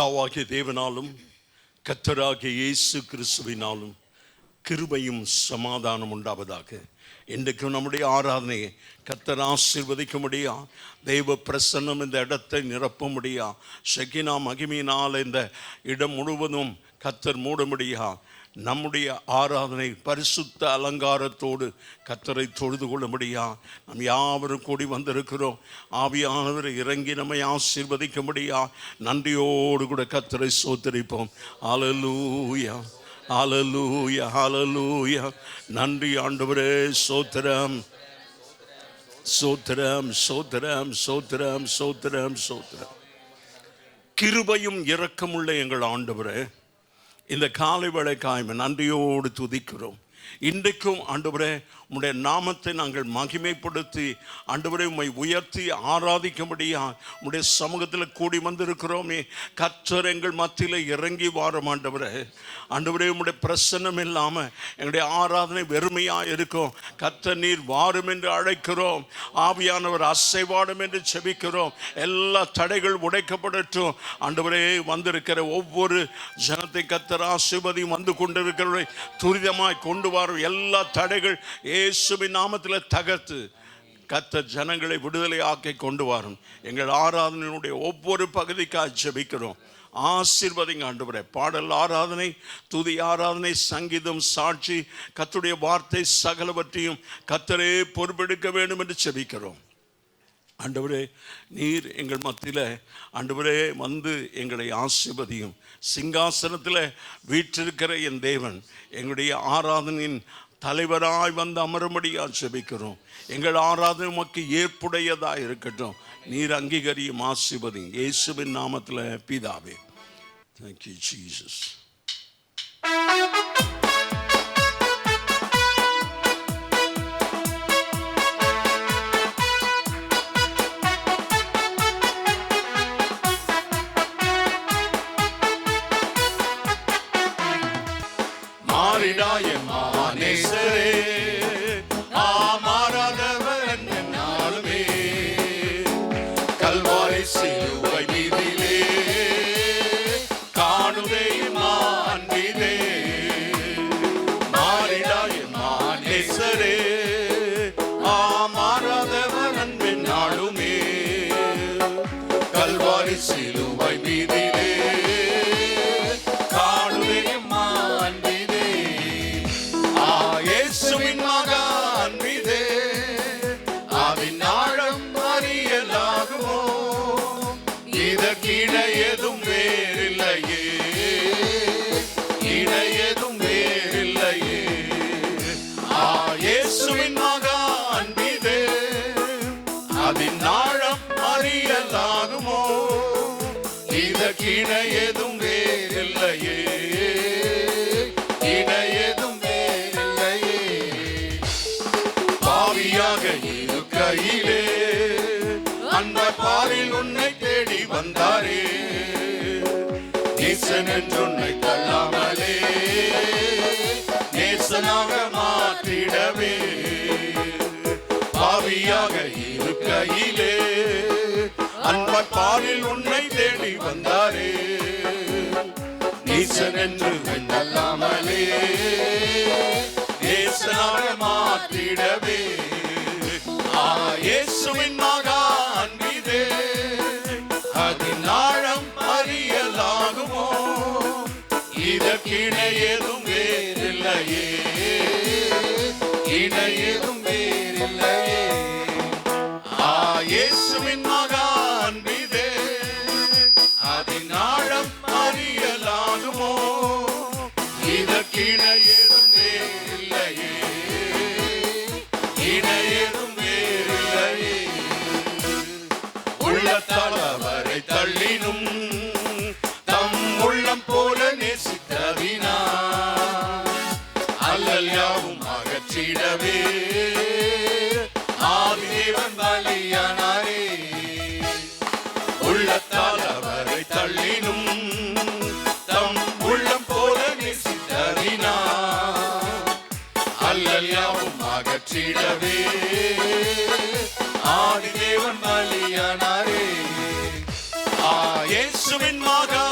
பிதாவாகிய தேவனாலும் கர்த்தராகிய இயேசு கிறிஸ்துவினாலும் கிருபையும் சமாதானம் உண்டாவதாக. இன்றைக்கு நம்முடைய ஆராதனையை கர்த்தர் ஆசீர்வதிக்கும்படியா, தெய்வ பிரசன்னம் இந்த இடத்தை நிரப்பும்படியா, ஷெகினா மகிமையினால் இந்த இடம் முழுவதும் கர்த்தர் மூடும்படியா, நம்முடைய ஆராதனை பரிசுத்த அலங்காரத்தோடு கர்த்தரை தொழுது கொள்ளும்படியா நாம் யாவரும் கூடி வந்திருக்கிறோம். ஆவியானவர் இறங்கி நம்மை ஆசீர்வதிக்கும்படியா நன்றியோடு கூட கர்த்தரை ஸ்தோத்திரிப்போம். அல்லேலூயா, அல்லேலூயா, அல்லேலூயா. நன்றி ஆண்டவரே, ஸ்தோத்திரம், ஸ்தோத்திரம், ஸ்தோத்திரம், ஸ்தோத்திரம், ஸ்தோத்திரம், ஸ்தோத்திரம். கிருபையும் இரக்கமுள்ள எங்கள் ஆண்டவரே, இந்த காலை வேளைக்காய் நன்றியோடு துதிக்கிறோம். இன்றைக்கும் ஆண்டவரே உம்முடைய நாமத்தை நாங்கள் மகிமைப்படுத்தி ஆண்டவரே உம்மை உயர்த்தி ஆராதிக்கும்படியா உம்முடைய சமூகத்தில் கூடி வந்திருக்கிறோமே. கர்த்தர் எங்கள் மத்தியில் இறங்கி வாரும் ஆண்டவரே. ஆண்டவரே உம்முடைய பிரசன்னம் இல்லாமல் எங்களுடைய ஆராதனை வெறுமையாக இருக்கும். கர்த்தர் நீர் வாரும் என்று அழைக்கிறோம். ஆவியானவர் அசைவாடும் என்று செபிக்கிறோம். எல்லா தடைகள் உடைக்கப்படட்டும் ஆண்டவரே. வந்திருக்கிற ஒவ்வொரு ஜனத்தை கர்த்தர் ஆசீர்வதியும். வந்து கொண்டிருக்கிறவரை துரிதமாய் கொண்டு வரும் எல்லா தடைகள் இயேசுவின் நாமத்தில் தகர்த்து கர்த்தர் ஜனங்களை விடுதலை ஆக்கி கொண்டு வரும். எங்கள் ஆராதனையினுடைய ஒவ்வொரு பகுதிக்காக ஜெபிக்கிறோம். ஆசீர்வதிங்க ஆண்டவரே. பாடல் ஆராதனை, துதி ஆராதனை, சங்கீதம், சாட்சி, கர்த்தருடைய வார்த்தை சகலவற்றையும் கர்த்தரே பொறுப்பெடுக்க வேண்டும் என்று ஜெபிக்கிறோம். ஆண்டவரே நீர் எங்கள் மத்தியில் ஆண்டவரே வந்து எங்களை ஆசீர்வதியும். சிங்காசனத்தில் வீற்றிருக்கிற என் தேவன் எங்களுடைய ஆராதனையின் தலைவராய் வந்து அமரும்படியாக ஜெபிக்கிறோம். எங்கள் ஆராதனை உமக்கு ஏற்புடையதாக இருக்கட்டும். நீர் அங்கீகரியும், ஆசீர்வதியும். இயேசுவின் நாமத்தில் பிதாவே. Thank you, Jesus. இணையதும் வேறில்லையே, இணையதும் வேறில்லையே. பாவியாக இருக்கையிலே அந்த பாரில் உன்னை தேடி வந்தாரே. நேசன் என்று உன்னை தள்ளாமலே நேசனாக மாற்றிடவே. பாவியாக இருக்கையிலே அந்த பாரில் உன்னை தேடி வந்தாரே. நேசன் என்று தள்ளாமலே நேசனாக மாற்றிடவே. இயேசுவின் மகா அன்பிதே, அதன் ஆழம் அறியலாகுமோ? இதற்கிணையதும் வேறில்லையே, இணையதும் வேறில்லையே. இயேசுவின் மகா அன்பிதே, அதன் ஆழம் அறியலாகுமோ? இதற்கிணையதும் வேறில்லையே, இணையதும் வேறில்லையே. உள்ளத்தால் அவரை தள்ளினும் தம் உள்ளம் போல நேசித்ததினா அல்லல் யாவும் அகற்றிடவே ஆதிதேவன் பலியானாரே. உள்ளத்தால் அவரை தள்ளினும் தம் உள்ளம் போல நேசித்ததினா அல்லல் யாவும் அகற்றிடவே ஆதிதேவன் பலியானாரே. இயேசுவின் மகா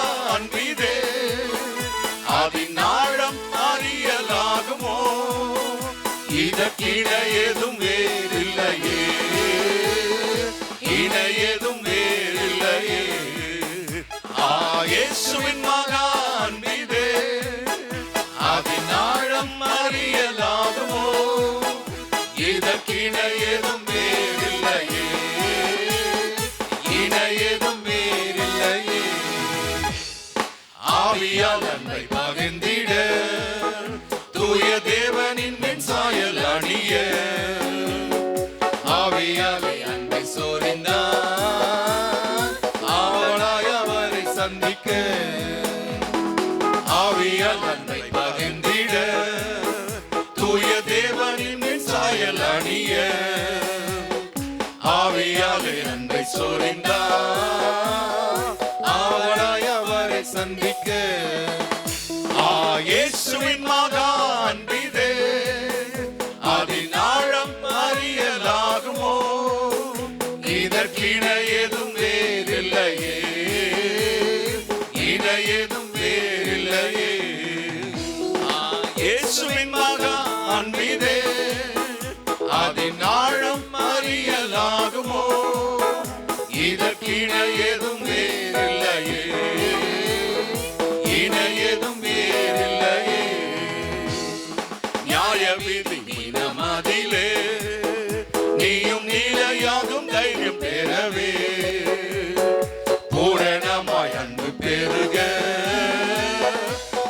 இணையதும் வேறில்லையே, இணையதும் வேறில்லையே. ஆவியால் அன்பை பகிர்ந்திட தூய தேவனின் சாயல் அணிய, ஆவியாலே அன்பை சோரிந்தார் ஆவலாய் அவரை சந்திக்க. ஆவியால் அன்பை பகிர்ந்திட தூய தேவனின் சாயல் அணிய, ஆவியாலே அன்பை சோரிந்தார் ஆவலாய் அவரை சந்திக்க. இயேசுவின் மகா அன்பிதே, அதின் ஆழம் அறியலாகுமோ, இதற்கிணையதும் வேறில்லையே, இணையதும் வேறில்லையே. இயேசுவின் மகா அன்பிதே, அதின் ஆழம் அறியலாகுமோ, இதற்கிணையதும் வேறில்லையே, இணையதும் வேறில்லையே. நியாய விதி மதிலே நீயும் நிலையாகும் தைரியம் பெறவே, பூரணமாய் அன்பு பெருக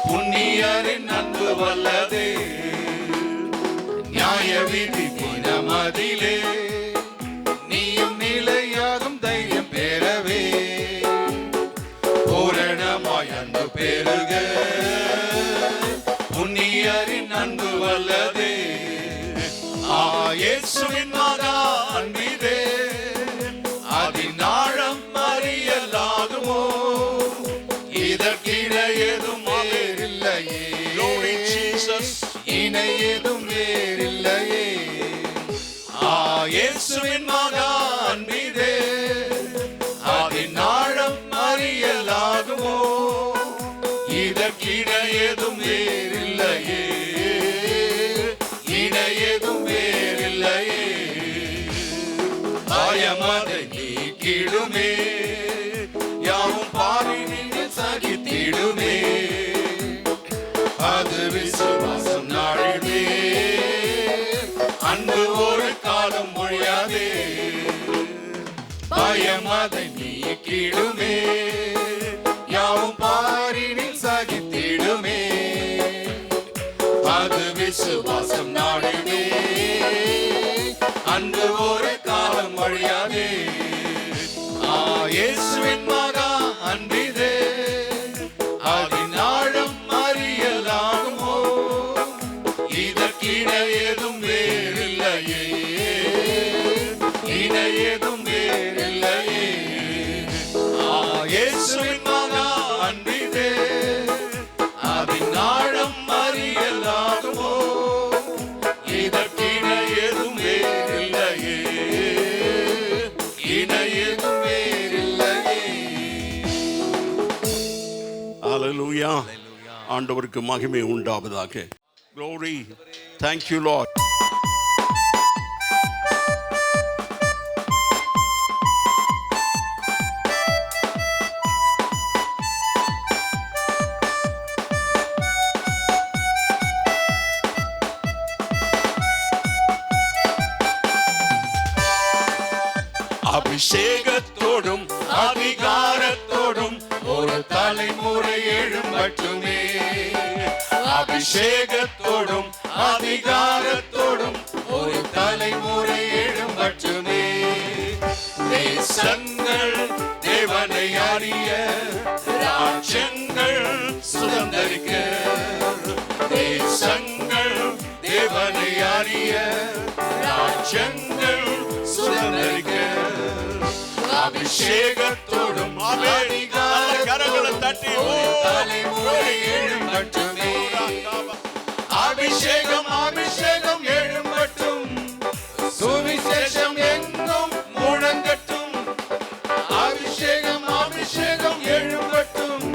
புண்ணியரின் அன்பு வல்லதே. நியாய விதி மதிலே நீயும் நிலையாகும் தைரியம் பெறவே, பூரணமாய் அன்பு பெருக புண்ணியரின் அன்பு வல்லதே. இயேசுவின் மகா அன்பிதே, அதின் ஆழம் அறியலாகுமோ, இதற்கிணையதும் வேறில்லையே, இணையதும் வேறில்லையே. இயேசுவின் மகா அன்பிதே, அதின் ஆழம் அறியலாகுமோ, இதற்கிணையதும் வேறில்லையே, இணையதும் வேறில்லையே. பயமதை நீக்கிடுமே, யாவும் பாரினில் சகித்திடுமே, அது விசுவாசம் நாடுமே, அன்பு ஒரு காலம் மொழியாதே. பயமதை நீக்கிடுமே, யாவும் பாரினில் சகித்திடுமே, அது விசுவாசம் நாடுமே, அன்பு ஒரு காலம் வழியாதே. இயேசுவின் மகா அன்பிதே, அதின் ஆழம் அறியலாகுமோ, இதற்கிணையதும் வேறில்லையே, இணையதும் வேறில்லையே. இயேசுவின் மகா அன்பிதே, அதின் ஆழம் அறியலாகுமோ, இதற்கிணையதும் வேறில்லையே, இணையதும் வேறில்லையே. ஹல்லேலூயா. ஆண்டவருக்கு மகிமை உண்டாவதாக. Glory. Thank you, Lord. அபிஷேகத்தோடும் அதிகாரத்தோடும் ஒரு தலைமுறை எழும்பட்டுமே, அபிஷேகத்தோடும் அதிகாரத்தோடும் ஒரு தலைமுறை எழும்பட்டுமே. தேசங்கள் தேவனை அறிய, ராஜ்யங்கள் சுதந்தரிக்க, தேசங்கள் தேவனை அறிய, ராஜ்யங்கள் சுதந்தரிக்க. அபிஷேகத்தோடும் கரங்களை தட்டி தலைமுறை எழும்பட்டுமே, அபிஷேகம் அபிஷேகம் எழும்பட்டும், சுவிசேஷம் எங்கும் முழங்கட்டும், அபிஷேகம் அபிஷேகம் எழும்பட்டும்,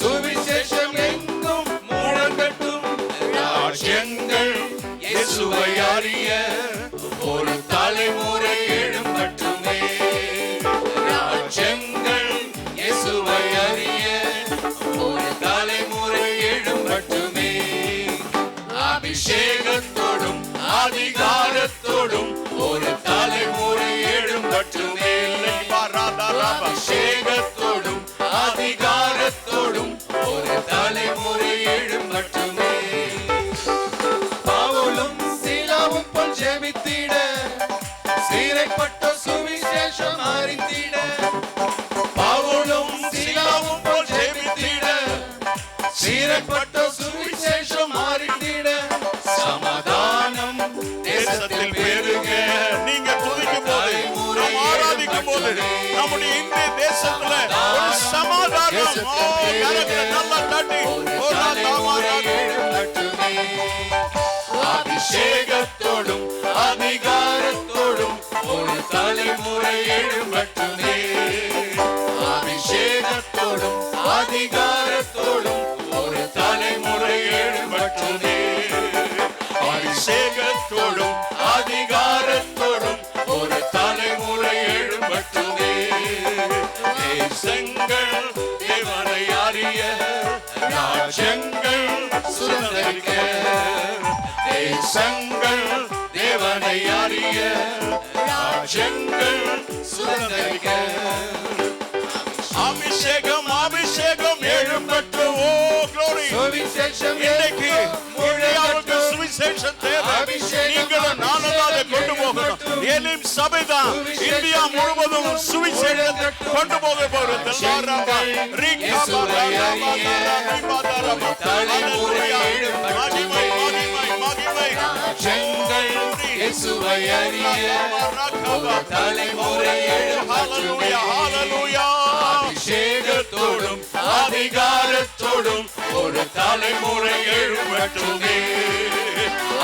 சுவிசேஷம் எங்கும் முழங்கட்டும். ராஜ்யங்கள் இயேசுவை அறிய ஒரு தலைமுறை எழும்பட்டுமே, ராஜ்யங்கள் இயேசுவை அறிய ஒரு தலைமுறை எழும்பட்டுமே. அபிஷேகத்தோடு தேசத்துல ஒரு சமாதானம். ஓ கரங்களை நல்லா தட்டி அபிஷேகத்தோடும் அதிகாரத்தோடும் ஒரு தலைமுறை எழும்பட்டுமே. அபிஷேகத்தோடும் அதிகாரத்தோடும் ஒரு தலைமுறை எழும்பட்டுமே. அபிஷேகத்தோடும் அதிகாரத்தோடும் ஒரு தலைமுறை எழும்பட்டுமே. தேசங்கள் தேவனை அறிய, ராஜ்யங்கள் சுதந்தரிக்க. தேசங்கள் தேவனை அறிய, ராஜ்யங்கள் சுதந்தரிக்க. அபிஷேகம் அபிஷேகம் எழும்பட்டு. ஓ glory. சுவிசேஷம் இன்னைக்கு இந்தியாவுக்கு சுவிசேஷம் தேவை. நீங்களும் நானும் அதை கொண்டு போகணும். எலிம் சபைதான் இந்தியா முழுவதும் சுவிசேஷத்தை கொண்டு போக போகிறது. அபிஷேகத்தோடும் அதிகாரத்தோடும் ஒரு தலைமுறை எழும்பட்டுமே.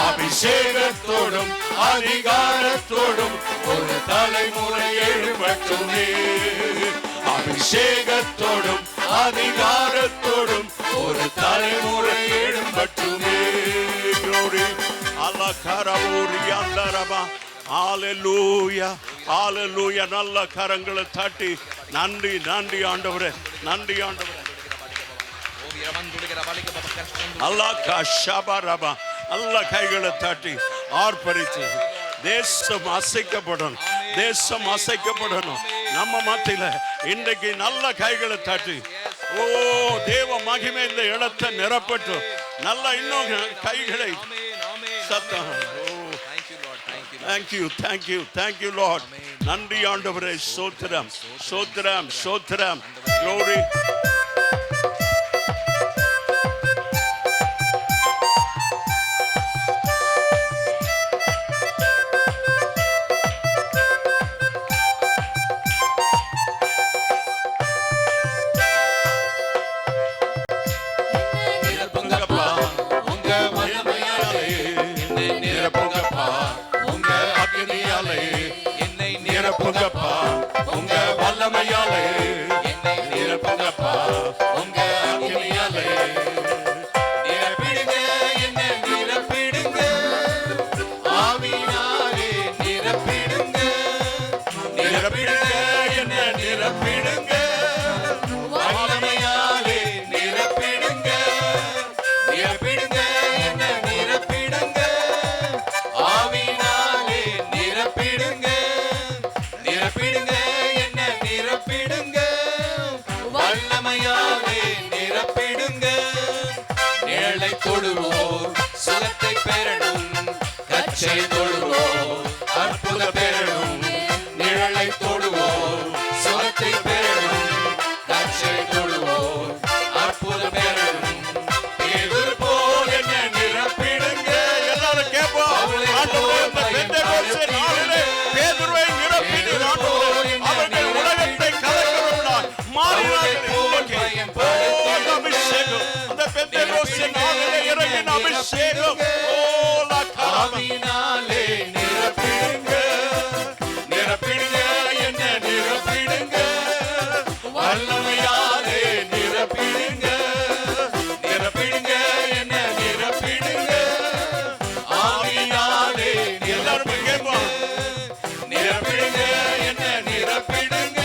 அபிஷேகத்தோடும் அதிகாரத்தோடும் ஒரு தலைமுறை எழும்பட்டுமே. அபிஷேகத்தோடும் அதிகாரத்தோடும் ஒரு தலைமுறை எழும்பட்டுமே. Glory. Allah karaburi andaraba. Hallelujah. Hallelujah. நல்ல கரங்களை தட்டி நன்றி நன்றி ஆண்டவரே, நன்றி ஆண்டவரே. அல்லாஹ் கஷபரபா. நல்ல கைகளை தட்டி ஆர்ப்பரித்து தேசம் அசைக்கப்படணும், தேசம் அசைக்கப்படணும். நம்ம மத்தியில இன்றைக்கு நல்ல கைகளை தட்டி ஓ தேவ மகிமை இந்த இடத்தை நிரப்பட்டும். நல்ல இன்னும் கைகளை சத்தம். Thank you, thank you, thank you Lord. நன்றி ஆண்டவரே. ஸ்தோத்திரம் ஸ்தோத்திரம் ஸ்தோத்திரம். Glory. நிரப்புங்கப்பா உங்க வல்லமையாலே, என்னை நிரப்புங்கப்பா உங்க அக்கினியாலே. நிரப்பிடுங்க என்னை நிரப்பிடுங்க, ஆவியாலே நிரப்பிடுங்க. நிரப்பிடுங்க என்னை நிரப்பிடுங்க, வல்லமையாலே நிரப்பிடுங்க. நிரப்பிடுங்க என்னை நிரப்பிடுங்க, ஆவியாலே நிரப்பிடுங்க. நிரப்பிடுங்க என்ன நிரப்பிடுங்க, வல்லமையாலே நிரப்பிடுங்க. நிழலை தொடுவோர் சுகத்தை பெறணும், கச்சை தொடுவோர் அற்புத பெறணும். நிழலை தொடுவோர் சுகத்தை பெறணும், கச்சை தொடுவோர் அற்புத பெறணும். பேதுரு போல் என்ன நிரப்பிடுங்க. எல்லாரும் கேட்போம். பேதுருவை நிரப்பினீர் ஆண்டவரே. அவர்கள் உலகத்தை கலக்கிறவர்களாய் மாறினார்கள். அபிஷேகம் அந்த பெந்தேகோஸ்தே நாளிலே இறங்கின அபிஷேகம். ஆவியினாலே நிரப்பிடுங்க, நிரப்பிடுங்க என்ன நிரப்பிடுங்க, வல்லமையாலே நிரப்பிடுங்க. நிரப்பிடுங்க என்ன நிரப்பிடுங்க, ஆவியினாலே எல்லாரும் கேட்போம். நிரப்பிடுங்க என்ன நிரப்பிடுங்க,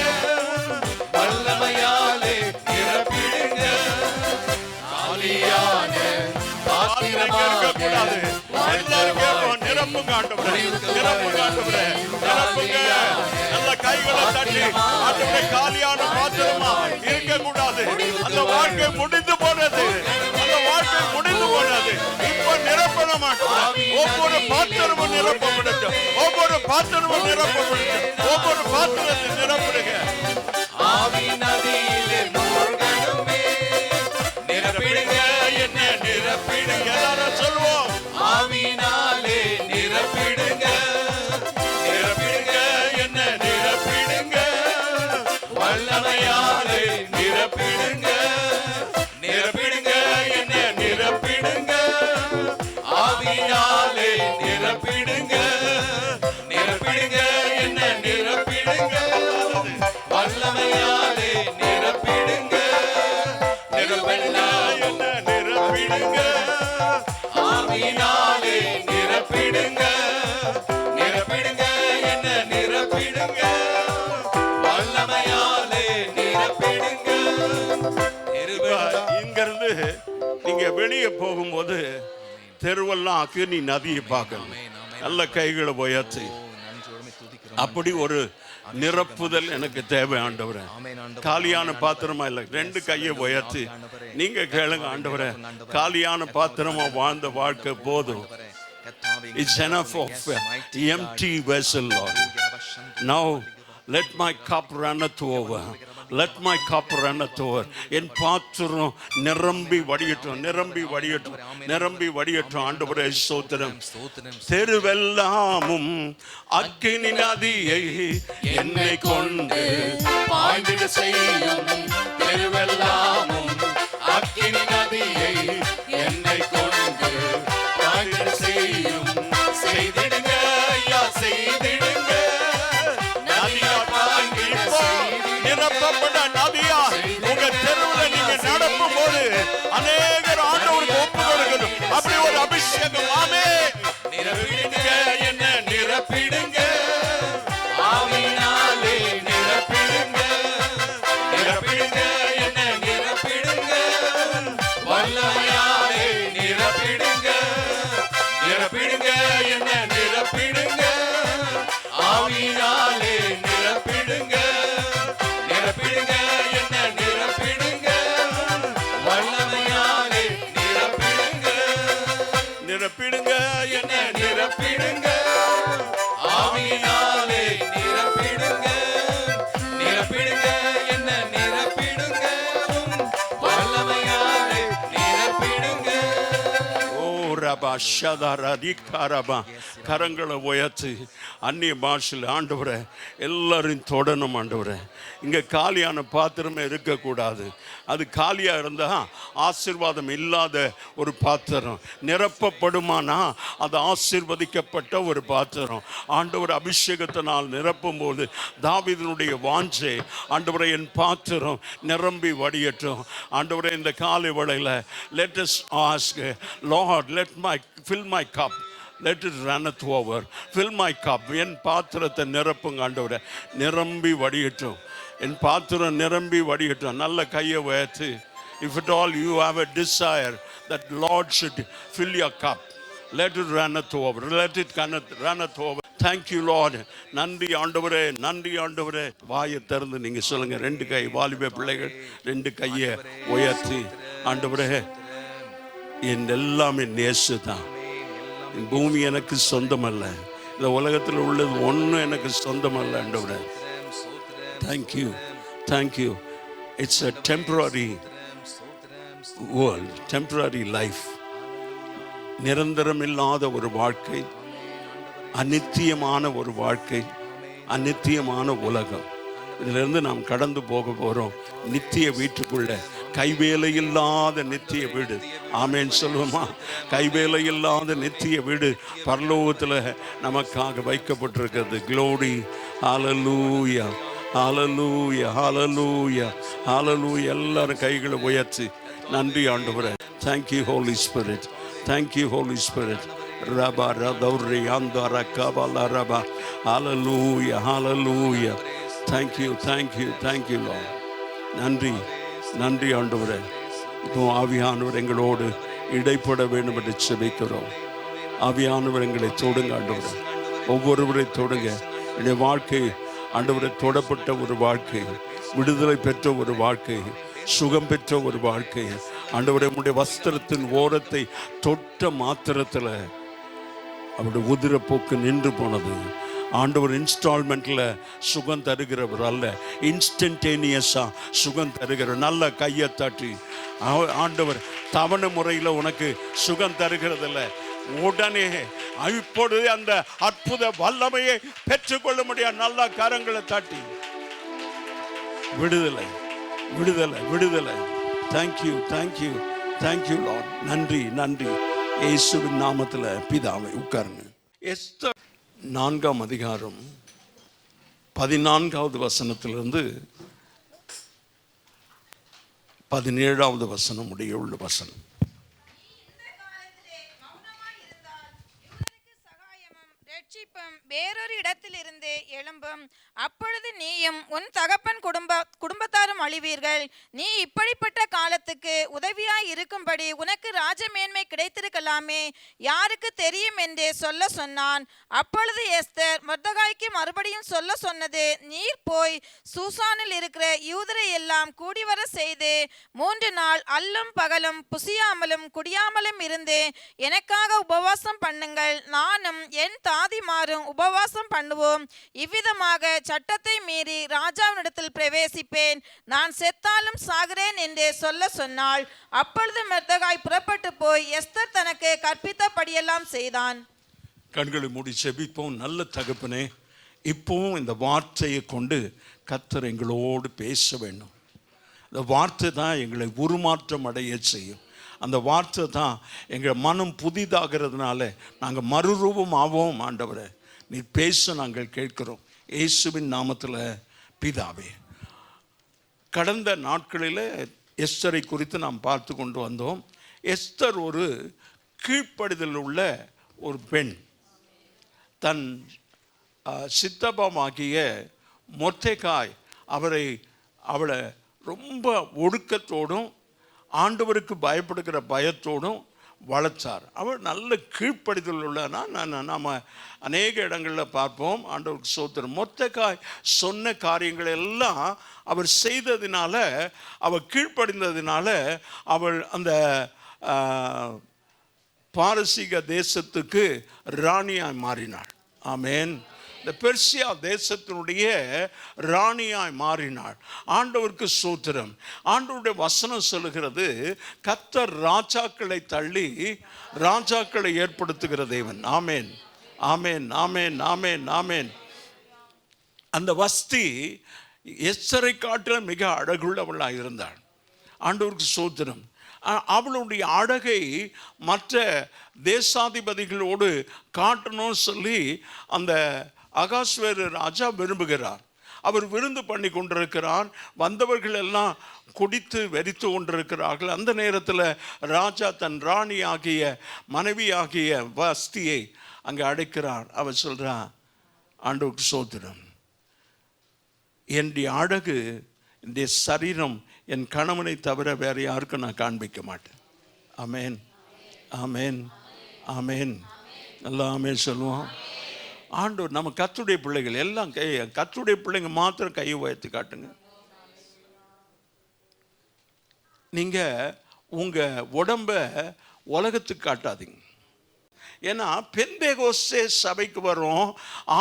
வல்லமையாலே நிரப்பிடுங்க. காலியான பாத்திரமாக எல்லாரும் கேட்போம். நிரப்புங்க ஆண்டவரே, நிரப்புங்க ஆண்டவரே, நிரப்புங்க. நல்ல கைகளை தட்டி ஆண்டவரே, காலியான பாத்திரமா இருக்க கூடாது. அந்த வாழ்க்கை முடிந்து போனது, அந்த வாழ்க்கை முடிந்து போனது. இப்ப நிரப்பண மாட்டோம். ஒவ்வொரு பாத்திரமும் நிரப்பப்படட்டும், ஒவ்வொரு பாத்திரமும் நிரப்பப்படட்டும், ஒவ்வொரு பாத்திரத்தை நிரப்பிடுங்க. ஆவி நதியிலே மூழ்கணுமே. நிரப்பிடுங்க என்ன நிரப்பிடுங்க, எல்லாரும் சொல்லுவோம். ஆவினாலே நிரப்பிடுங்க. நிரப்பிடுங்க என்ன நிரப்பிடுங்க, வல்லமையா வெளியே போகும்போது தெருவெல்லாம் அக்கினி நதியை பார்க்கணும். நல்ல கைகளை உயர்த்தி அப்படி ஒரு நிரப்புதல் எனக்கு தேவை ஆண்டவரே. காலியான பாத்திரமா இல்லை, ரெண்டு கையை உயர்த்தி நீங்க கேளுங்க ஆண்டவரே. காலியான பாத்திரமா வாழ்ந்த வாழ்க்கை போதும். It's enough of empty vessel, Lord. Now let my cup runneth over. Let my cup runneth over. என் பாத்திரம் நிரம்பி வடியட்டும், நிரம்பி வடியட்டும், நிரம்பி வடியட்டும். ஆண்டவரே ஸ்தோத்திரம். தெருவெல்லாமும் அக்கினி நதியை என்னை கொண்டு பாய்ந்திட செய்யும். தெருவெல்லாமும் அக்கினி நதியை என்னை கொண்டு பாய்ந்திட செய்யும். செய்திடுங்க ஐயா, செய்திடுங்க. நதியா பாய்ந்திட நிரப்பப்பட்ட நதியா உங்க தெருவில் நீங்க நடக்கும் போது அநேகர் ஆண்டவருக்கு ஒப்பு கொடுக்கணும். அப்படி ஒரு அபிஷேகம். ஆமே. நிரப்பிடுங்க என்ன, நிரப்பிடுங்க. ஆவியினாலே நிரப்பிடுங்க. நிரப்பிடுங்க என்ன, நிரப்பிடுங்க. வல்லமையாலே நிரப்பிடுங்க. நிரப்பிடுங்க என்ன, நிரப்பிடுங்க. ஆவியினாலே நிரப்பிடுங்க. நிரப்பிடுங்க என்ன, நிரப்பிடுங்க. வல்லமையாலே நிரப்பிடுங்க. நிரப்பிடுங்க என்ன, நிரப்பிடுங்க. ஆவியினாலே நிரப்பிடுங்க. நிரப்பிடுங்க என்ன, நிரப்பிடுங்க. வல்லமையாலே நிரப்பிடுங்க. ஓ ரபா ஷதரா ரிகரபா. கரங்களை உயர்த்தி அந்நிய பாஷையில் ஆண்டவரே எல்லாரும் தொடணும். ஆண்டவரே இங்கே காலியான பாத்திரமே இருக்கக்கூடாது. அது காலியாக இருந்தால் ஆசீர்வாதம் இல்லாத ஒரு பாத்திரம். நிரப்பப்படுமானா அது ஆசீர்வதிக்கப்பட்ட ஒரு பாத்திரம். ஆண்டவர் அபிஷேகத்தினால் நிரப்பும் போது தாவீதினுடைய வாஞ்சை, ஆண்டவரை என் பாத்திரம் நிரம்பி வடியட்டும். ஆண்டவரை இந்த காலை வேளையில் let us ask Lord, fill my cup. Let it runneth over. Fill my cup. என் பாத்திரத்தை நிரப்புங்க ஆண்டவரே. நிரம்பி வடியட்டும். என் பாத்திரம் நிரம்பி வடியட்டும். நல்ல கையை உயர்த்தி if at all you have a desire that Lord should fill your cup, let it runneth over. Let it runneth over. Thank you Lord. நன்றி ஆண்டவரே, நன்றி ஆண்டவரே. வாயை திறந்து நீங்க சொல்லுங்க. ரெண்டு கை வாலிப பிள்ளைகள் ரெண்டு கையை உயர்த்தி ஆண்டவரே என் எல்லாமே நேசு தான். பூமி எனக்கு சொந்தமல்ல, இந்த உலகத்தில் உள்ளது ஒன்றும் எனக்கு சொந்தமல்ல ஆண்டவரே. Thank you, thank you. It's a temporary world, temporary life. நிரந்தரம் இல்லாத ஒரு வாழ்க்கை, அநித்தியமான ஒரு வாழ்க்கை, அநித்தியமான உலகம். இதிலிருந்து நாம் கடந்து போக போகிறோம் நித்திய வீட்டுக்குள்ள. கைவேலை இல்லாத நித்திய வீடு. ஆமேன் சொல்லுவோமா? கைவேலை இல்லாத நித்திய வீடு பரலோகத்தில் நமக்காக வைக்கப்பட்டிருக்கிறது. Glory. Hallelujah, hallelujah, hallelujah, hallelujah. எல்லாரும் கைகளை உயர்த்தி நன்றி ஆண்டவரே. Thank you holy spirit, thank you holy spirit. ரபா ரதௌரி அந்தர கபல ரபா. Hallelujah, hallelujah. Thank you, thank you, thank you lord. நன்றி, நன்றி ஆண்டவரே. இப்போ ஆவியானவர் எங்களோடு இடைப்பட வேண்டும் என்று செபிக்கிறோம். ஆவியானவர் எங்களை தொடுங்க ஆண்டவரே. ஒவ்வொருவரை தொடுங்க. என்னுடைய வாழ்க்கை ஆண்டவரை தொடப்பட்ட ஒரு வாழ்க்கை, விடுதலை பெற்ற ஒரு வாழ்க்கை, சுகம் பெற்ற ஒரு வாழ்க்கை. ஆண்டவரே உம்முடைய வஸ்திரத்தின் ஓரத்தை தொட்ட மாத்திரத்தில் அவருடைய உதிரப்போக்கு நின்று போனது. ஆண்டவர் இன்ஸ்டால்மெண்ட்டில் சுகம் தருகிறவர் அல்ல, இன்ஸ்டன்டேனியஸாக சுகம் தருகிறவர். நல்ல கையை தட்டி ஆண்டவர் தவணை முறையில் உனக்கு சுகம் தருகிறதில்ல, உடனே இப்பொழுது அந்த அற்புத வல்லமையை பெற்றுக்கொள்ள முடியாது. நல்ல கரங்களை தட்டி விடுதலை, விடுதலை, விடுதலை. Thank you, thank you, thank you lord. நன்றி, நன்றி இயேசுவின் நாமத்தில் பிதாவே. உட்காருங்க. எஸ்தர் 4ஆம் அதிகாரம் 14வது வசனத்திலிருந்து 17வது வசனம் உடைய உள்ள வசனம். வேறொரு இடத்திலிருந்து எழும்பும். அப்பொழுது நீயும் உன் தகப்பன் குடும்பத்தாரும் அழிவீர்கள். நீ இப்படிப்பட்ட காலத்துக்கு உதவியாய் இருக்கும்படி உனக்கு ராஜமேன்மை கிடைத்திருக்கலாமே, யாருக்கு தெரியும் என்று சொல்ல சொன்னான். அப்பொழுது எஸ்தர் மொர்தெகாய்க்கு மறுபடியும் சொல்ல சொன்னது, நீர் போய் சூசானில் இருக்கிற யூதரை எல்லாம் கூடிவர செய்து 3 நாள் அல்லும் பகலும் புசியாமலும் குடியாமலும் இருந்து எனக்காக உபவாசம் பண்ணுங்கள். நானும் என் தாதிமாரும் உபவாசம் பண்ணுவோம். இவ்விதமாக சட்டத்தை மீறி ராஜாவினிடத்தில் பிரவேசிப்பேன். நான் செத்தாலும் சாகிறேன் என்று சொல்ல சொன்னாள். அப்பொழுது மொர்தெகாய் புறப்பட்டு போய் எஸ்தர் தனக்கு கற்பித்தபடியெல்லாம் செய்தான். கண்களை மூடி செபிப்போம். நல்ல தகப்பனே, இப்பவும் இந்த வார்த்தையை கொண்டு கர்த்தர் எங்களோடு பேச வேண்டும். இந்த வார்த்தை தான் எங்களை உருமாற்றம் அடைய செய்யும். அந்த வார்த்தை தான் எங்கள் மனம் புதிதாகிறதுனால நாங்கள் மறுரூபம் ஆவோம். ஆண்டவரை, நீ பேச நாங்கள் கேட்கிறோம். இயேசுவின் நாமத்தில் பிதாவே. கடந்த நாட்களில் எஸ்தரை குறித்து நாம் பார்த்து கொண்டு வந்தோம். எஸ்தர் ஒரு கீழ்ப்படிதல் உள்ள ஒரு பெண். தன் சித்தப்பமாகிய மொர்தெகாய் அவளை ரொம்ப ஒடுக்கத்தோடும் ஆண்டவருக்கு பயப்படுகிற பயத்தோடும் வளர்த்தார். அவள் நல்ல கீழ்ப்படிதல் உள்ளனா நாம் அநேக இடங்களில் பார்ப்போம். ஆண்டவருக்கு ஸ்தோத்திரம். மொர்தெகாய் சொன்ன காரியங்கள் எல்லாம் அவர் செய்ததினால, அவள் கீழ்ப்படிந்ததினால அவள் அந்த பாரசீக தேசத்துக்கு ராணியாய் மாறினாள். ஆமேன். இந்த பெர்சியா தேசத்தினுடைய ராணியாய் மாறினாள். ஆண்டவருக்கு ஸ்தோத்திரம். ஆண்டவருடைய வசனம் சொல்லுகிறது, கர்த்தர் ராஜாக்களை தள்ளி ராஜாக்களை ஏற்படுத்துகிற தேவன். ஆமேன், ஆமேன், ஆமேன், ஆமேன், ஆமேன். அந்த வஸ்தி எஸ்தரை காட்டில மிக அழகுள்ளவளாக இருந்தாள். ஆண்டவருக்கு ஸ்தோத்திரம். அவளுடைய அழகை மற்ற தேசாதிபதிகளோடு காட்டணும்னு சொல்லி அந்த அகாஸ்வேரு ராஜா விரும்புகிறார். அவர் விருந்து பண்ணி கொண்டிருக்கிறார். வந்தவர்கள் எல்லாம் குடித்து வெறித்து கொண்டிருக்கிறார்கள். அந்த நேரத்தில் ராஜா தன் ராணி ஆகிய மனைவி ஆகிய வஸ்தியை அங்கே அடைக்கிறார். அவர் சொல்கிறான், ஆண்டவருக்கு ஸ்தோத்திரம், என்னுடைய அழகு, என்னுடைய சரீரம் என் கணவனை தவிர வேறு யாருக்கும் நான் காண்பிக்க மாட்டேன். ஆமேன், ஆமேன், ஆமேன். நல்லா ஆமேன் சொல்லுவோம். ஆண்டவர் நம்ம கர்த்தருடைய பிள்ளைகள் எல்லாம் கர்த்தருடைய பிள்ளைங்க மாத்திரம் கையை உயர்த்தி காட்டுங்க. நீங்கள் உங்கள் உடம்ப உலகத்துக்கு காட்டாதீங்க. ஏன்னா பெந்தேகோஸ்தே சபைக்கு வரும்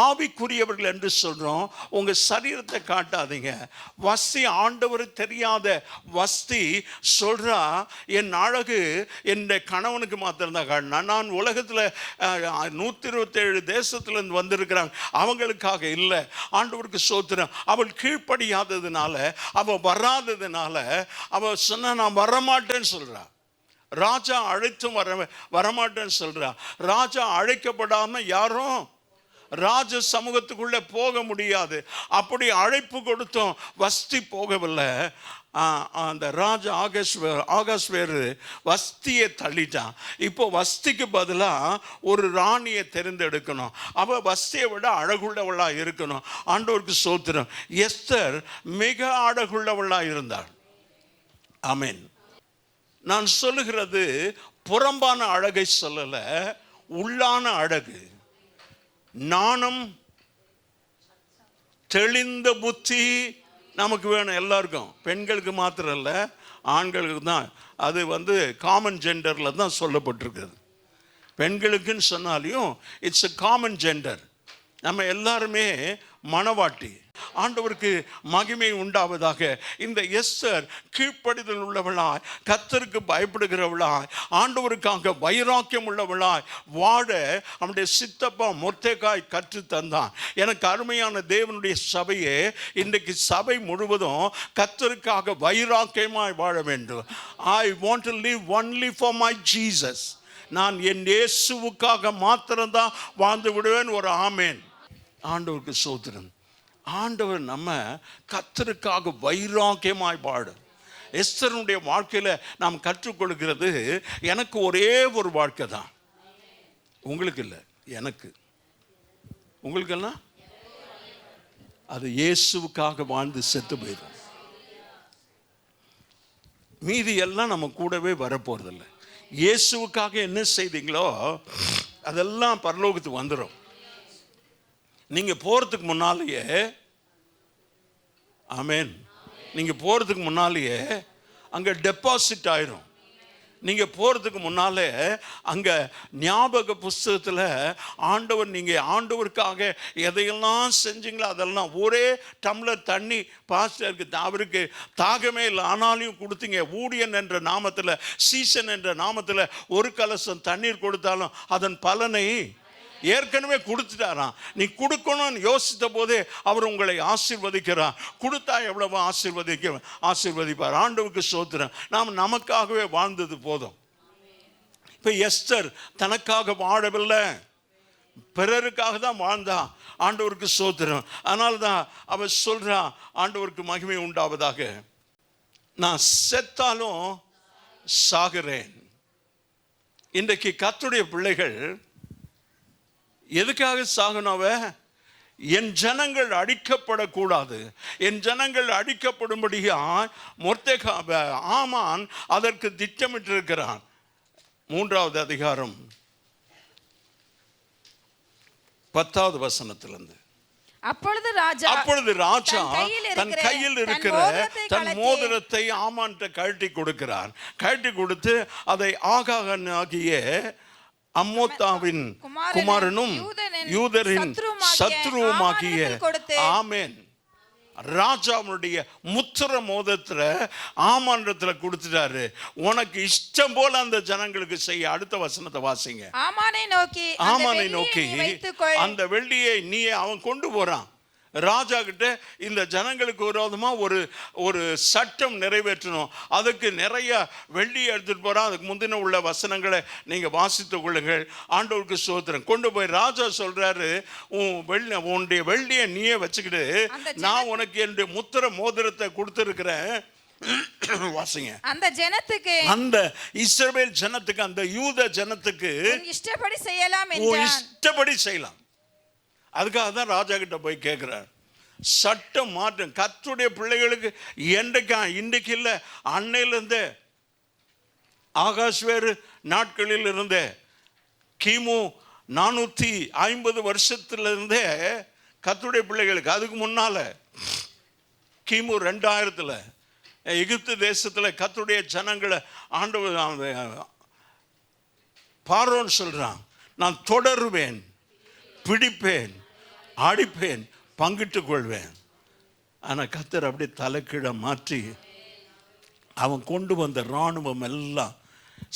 ஆவிக்குரியவர்கள் என்று சொல்கிறோம். உங்கள் சரீரத்தை காட்டாதீங்க. வஸ்தி, ஆண்டவர் தெரியாத வஸ்தி சொல்கிறா, என் அழகு என் கணவனுக்கு மாத்திரம்தான் காட்டினா. நான் உலகத்தில் 127 தேசத்துலேருந்து வந்திருக்கிறாங்க, அவங்களுக்காக இல்லை. ஆண்டவருக்கு ஸ்தோத்திரம். அவள் கீழ்ப்படியாததுனால, அவள் வராததுனால, அவள் சொன்ன நான் வரமாட்டேன்னு சொல்கிறா. ராஜா அழைத்தும் வரமாட்டேன்னு சொல்றா. ராஜா அழைக்கப்படாம யாரும் ராஜ சமூகத்துக்குள்ளே போக முடியாது. அப்படி அழைப்பு கொடுத்தோம், வஸ்தி போகவில்லை. அந்த ராஜா ஆகாஸ்வேரு வஸ்தியை தள்ளிட்டான். இப்போ வஸ்திக்கு பதிலாக ஒரு ராணியை தெரிந்தெடுக்கணும். அவள் வஸ்தியை விட அழகுள்ளவளாக இருக்கணும். ஆண்டவருக்கு ஸ்தோத்திரம். எஸ்தர் மிக அழகுள்ளவளாக இருந்தாள். ஆமேன். நான் சொல்லுகிறது புறம்பான அழகை சொல்லல, உள்ளான அழகு. நாணம், தெளிந்த புத்தி நமக்கு வேணும் எல்லாருக்கும். பெண்களுக்கு மாத்திரம் இல்லை, ஆண்களுக்கு தான். அது காமன் ஜெண்டரில் தான் சொல்லப்பட்டிருக்குது. பெண்களுக்குன்னு சொன்னாலையும் இட்ஸ் எ காமன் ஜெண்டர். நம்ம எல்லாருமே மணவாட்டி. ஆண்டவருக்கு மகிமை உண்டாவதாக. இந்த எஸ்தர் கீழ்ப்படிதல் உள்ளவளாய், கர்த்தருக்கு பயப்படுகிறவளாய், ஆண்டவருக்காக வைராக்கியம் உள்ளவளாய் வாழ அவனுடைய சித்தப்பா மொர்தெகாய் கற்று தந்தான். எனக்கு அருமையான தேவனுடைய சபையே, இன்றைக்கு சபை முழுவதும் கர்த்தருக்காக வைராக்கியமாய் வாழ வேண்டும். I want to live only for my Jesus. நான் என் இயேசுவுக்காக மாத்திரம்தான் வாழ்ந்து விடுவேன். ஒரு ஆமேன். ஆண்டவருக்கு ஸ்தோத்திரம். ஆண்டவர் நம்ம கர்த்தருக்காக வைராக்கியமாய் வாழ. எஸ்தருடைய வாழ்க்கையில் நாம் கற்றுக்கொள்கிறது, எனக்கு ஒரே ஒரு வாழ்க்கை தான், உங்களுக்கு இல்லை, எனக்கு. உங்களுக்கெல்லாம் அது இயேசுவுக்காக வாழ்ந்து செத்து போயிடும். மீதி எல்லாம் நம்ம கூடவே வரப்போறதில்லை. இயேசுவுக்காக என்ன செய்தீங்களோ அதெல்லாம் பரலோகத்துக்கு வந்துடும். நீங்க போறதுக்கு முன்னாலேயே, ஆமென், நீங்க போறதுக்கு முன்னாலேயே அங்க டெபாசிட் ஆயிரும். நீங்க போறதுக்கு முன்னாலே அங்க ஞாபக புஸ்தகத்துல ஆண்டவர், நீங்க ஆண்டவருக்காக எதையெல்லாம் செஞ்சீங்களோ அதெல்லாம், ஒரே டம்ளர் தண்ணி பாஸ்டருக்கு அவருக்கு தாகமே இல்லை ஆனாலும் கொடுத்தீங்க, ஊழியன் என்ற நாமத்துல, சீசன் என்ற நாமத்துல ஒரு கலசம் தண்ணீர் கொடுத்தாலும் அதன் பலனை ஏற்கனவே கொடுத்துட்டாராம். நீ கொடுக்கணும்னு யோசித்த போதே அவர் உங்களை ஆசீர்வதிக்கிறார். கொடுத்தா எவ்வளவு ஆசீர்வதிப்பார். ஆண்டவருக்கு ஸ்தோத்திரம். நாம் நமக்காகவே வாழ்ந்தது போதும். இப்ப எஸ்தர் தனக்காக வாழவில்லை, பிறருக்காக தான் வாழ்ந்தா. ஆண்டவருக்கு ஸ்தோத்திரம். அதனால தான் அவர் சொல்றா, ஆண்டவருக்கு மகிமை உண்டாவதாக, நான் செத்தாலும் சாகிறேன். இன்றைக்கு கர்த்தருடைய பிள்ளைகள் எதுக்காக சாகனவ? என் ஜனங்கள் அடிக்கப்படக்கூடாது, என் ஜனங்கள் அடிக்கப்படும்படியா ஆமான் அதற்கு திட்டமிட்டிருக்கிறான். 3வது அதிகாரம் 10வது வசனத்திலிருந்து. அப்பொழுது ராஜா தன் கையில் இருக்கிற தன் மோதிரத்தை ஆமான்ட்ட கழட்டி கொடுக்கிறான். கழட்டி கொடுத்து அதை ஆகாகன் ஆகிய அம்மோத்தாவின் குமாரனும் யூதரின் சத்ருவுமாகிய, ஆமென், ராஜாவுடைய முத்திர மோதிரத்துல ஆமான்றத்துல கொடுத்துட்டாரு. உனக்கு இஷ்டம் போல அந்த ஜனங்களுக்கு செய்ய. அடுத்த வசனத்தை வாசிங்க. ஆமானை நோக்கி அந்த வெள்ளியை நீ அவன் கொண்டு போறான். ராஜா கிட்ட இந்த ஜனங்களுக்கு விரோதமா ஒரு சட்டம் நிறைவேற்றணும். அதுக்கு நிறைய வெள்ளி எடுத்துட்டு போறான். அதுக்கு முந்தின உள்ள வசனங்களை நீங்க வாசித்துக் கொள்ளுங்கள். ஆண்டவருக்கு ஸ்தோத்திரம். கொண்டு போய் ராஜா சொல்றாரு, உன்னுடைய வெள்ளியை நீயே வச்சுக்கிட்டு நான் உனக்கு என்னுடைய முத்திர மோதிரத்தை கொடுத்திருக்கிறேன். வாசிங்க. அந்த ஜனத்துக்கு, அந்த இஸ்ரவேல் ஜனத்துக்கு, அந்த யூத ஜனத்துக்கு இஷ்டப்படி செய்யலாம் என்றான். இஷ்டப்படி செய்யலாம். அதுக்காக தான் ராஜா கிட்ட போய் கேட்கிறார். சட்டம் மாற்றம். கர்த்தருடைய பிள்ளைகளுக்கு இன்றைக்கு இல்லை, அன்னையிலிருந்தே, ஆகாஸ்வேறு நாட்களில் இருந்தே, கிமு 450 வருஷத்திலிருந்தே கர்த்தருடைய பிள்ளைகளுக்கு, அதுக்கு முன்னால கிமு 2000 எகிப்து தேசத்துல கர்த்தருடைய ஜனங்களை ஆண்டவர் பார்வோன் சொல்றான், நான் தொடருவேன், பிடிப்பேன், அடிப்பேன், பங்கிட்டுக் கொள்வேன். ஆனால் கர்த்தர் அப்படியே தலைக்கீழ மாற்றி அவன் கொண்டு வந்த இராணுவம் எல்லாம்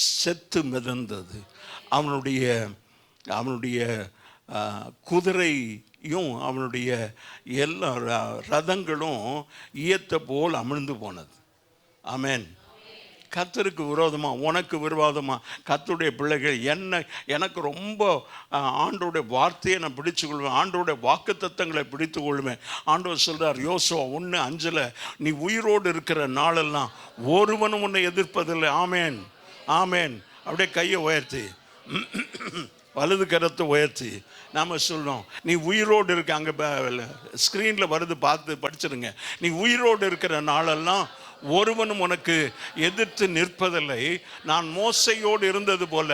செத்து மிதந்தது. அவனுடைய குதிரையும் அவனுடைய எல்லா ரதங்களும் ஈயத்தை போல் அமிழ்ந்து போனது. ஆமென். கர்த்தருக்கு விரோதமா, உனக்கு விரோதமா கர்த்தருடைய பிள்ளைகள் எனக்கு ரொம்ப ஆண்டோடைய வார்த்தையை நான் பிடிச்சு கொள்வேன், ஆண்டோடைய வாக்கு தத்தங்களை பிடித்து கொள்வேன். ஆண்டவர் சொல்றார் யோசுவா 1:5, நீ உயிரோடு இருக்கிற நாளெல்லாம் ஒருவனும் உன்னை எதிர்ப்பதில்லை. ஆமேன், ஆமேன். அப்படியே கையை உயர்த்தி, வலது கரத்தை உயர்த்தி நாம சொல்றோம், நீ உயிரோடு இருக்க. அங்க ஸ்கிரீன்ல வருது, பார்த்து படிச்சிருங்க. நீ உயிரோடு இருக்கிற நாளெல்லாம் ஒருவனும் உனக்கு எதிர்த்து நிற்பதில்லை. நான் மோசையோடு இருந்தது போல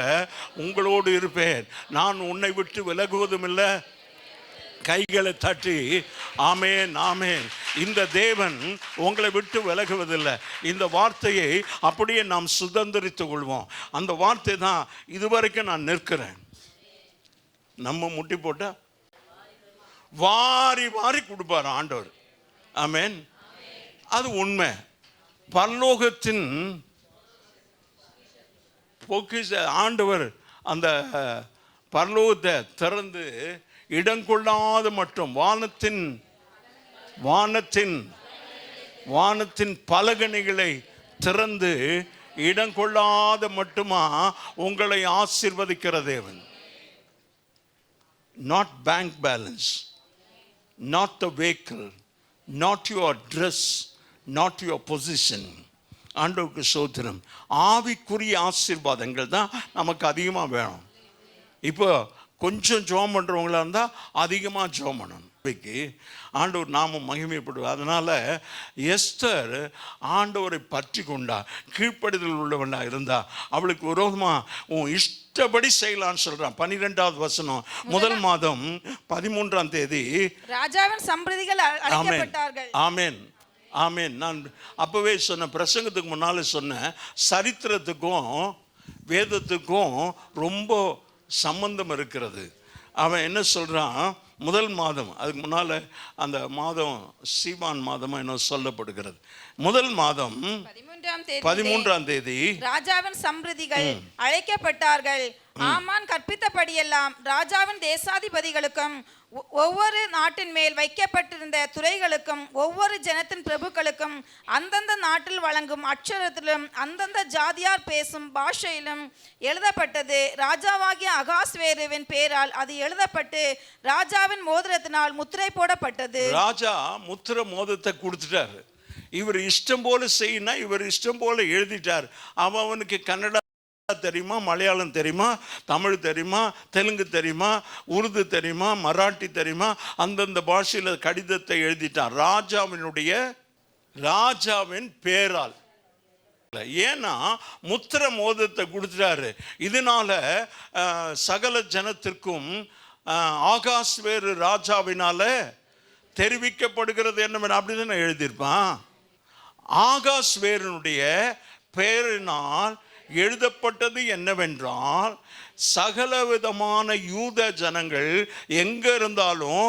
உங்களோடு இருப்பேன். நான் உன்னை விட்டு விலகுவதும் இல்லை. கைகளை தட்டி ஆமேன், ஆமேன். இந்த தேவன் உங்களை விட்டு விலகுவதில்லை. இந்த வார்த்தையை அப்படியே நாம் சுதந்திரித்துக் கொள்வோம். அந்த வார்த்தை தான் இதுவரைக்கும் நான் நிற்கிறேன். நம்ம முட்டி போட்டா வாரி வாரி கொடுப்பார் ஆண்டவர். ஆமேன். அது உண்மை. பரலோகத்தின் பொக்கிஷ ஆண்டவர் அந்த பரலோகத்தை திறந்து இடங்கொள்ளாத மட்டும் வானத்தின் பலகணிகளை திறந்து இடங்கொள்ளாத மட்டுமா உங்களை ஆசீர்வதிக்கிற தேவன். Not bank balance, not the vehicle, not your dress, not your position. ஆண்டவருக்கு ஸ்தோத்திரம். ஆவிக்குரிய ஆசீர்வாதங்கள் தான் நமக்கு அதிகமாக வேணும். இப்போ கொஞ்சம் ஜெபம் பண்ணுறவங்களா இருந்தால் அதிகமாக ஜெபம் பண்ணணும். ஆண்டவர் நாமம் மகிமைப்படுவார். அதனால எஸ்தர் ஆண்டவரை பற்றி கொண்டா, கீழ்ப்படிதல் உள்ளவனா இருந்தா, அவளுக்கு விரோதமா உன் இஷ்டப்படி செய்யலான்னு சொல்றான். 12வது வசனம், முதல் மாதம் 13ஆம் தேதி ராஜாவின் சம்பிரதிகள் அழைக்கப்பட்டார்கள். ஆமென் ஆமென். நான் அப்பவே சொன்ன, பிரசங்கத்துக்கு முன்னால சொன்ன, சரித்திரத்துக்கும் வேதத்துக்கும் ரொம்ப சம்பந்தம் இருக்கிறது. அவன் என்ன சொல்றான், முதல் மாதம், அதுக்கு முன்னால அந்த மாதம் சீவான் மாதமா என்ன சொல்லப்படுகிறது. முதல் மாதம் 13ஆம் தேதி ராஜாவின் சம்பிரதிகள் அழைக்கப்பட்டார்கள். ஆமான் கற்பித்தபடியெல்லாம் ராஜாவின் தேசாதிபதிகளுக்கும் ஒவ்வொரு நாட்டின் மேல் வைக்கப்பட்டிருந்த துறைகளுக்கும் ஒவ்வொரு ஜனத்தின் பிரபுக்களுக்கும் அந்தந்த நாட்டில் வழங்கும் அட்சரத்திலும் அந்தந்த ஜாதியார் பேசும் பாஷையிலும் எழுதப்பட்டது. ராஜாவாகிய அகாஸ்வேருவின் பேரால் அது எழுதப்பட்டு ராஜாவின் மோதிரத்தினால் முத்திரை போடப்பட்டது. ராஜா முத்திர மோதிரத்தை கொடுத்துட்டாரு. இவர் இஷ்டம் போல செய்யினா இவர் இஷ்டம் போல எழுதிட்டார். அவனுக்கு கன்னடா தெரியுமா, மலையாளம் தெரியுமா, தமிழ் தெரியுமா, தெலுங்கு தெரியுமா, உருது தெரியுமா, மராட்டி தெரியுமா, அந்தந்த பாஷையில் கடிதத்தை எழுதிட்டான் ராஜாவின் பேரால். ஏன்னா முத்திர மோதிரத்தை கொடுத்துட்டாரு. இதனால சகல ஜனத்திற்கும் ஆகாஸ்வேரு ராஜாவினால தெரிவிக்கப்படுகிறது என்னவென அப்படிதானே எழுதியிருப்பான். ஆகாஸ்வேருனுடைய பெயரினால் எழுதப்பட்டது என்னவென்றால், சகல விதமான யூத ஜனங்கள் எங்க இருந்தாலும்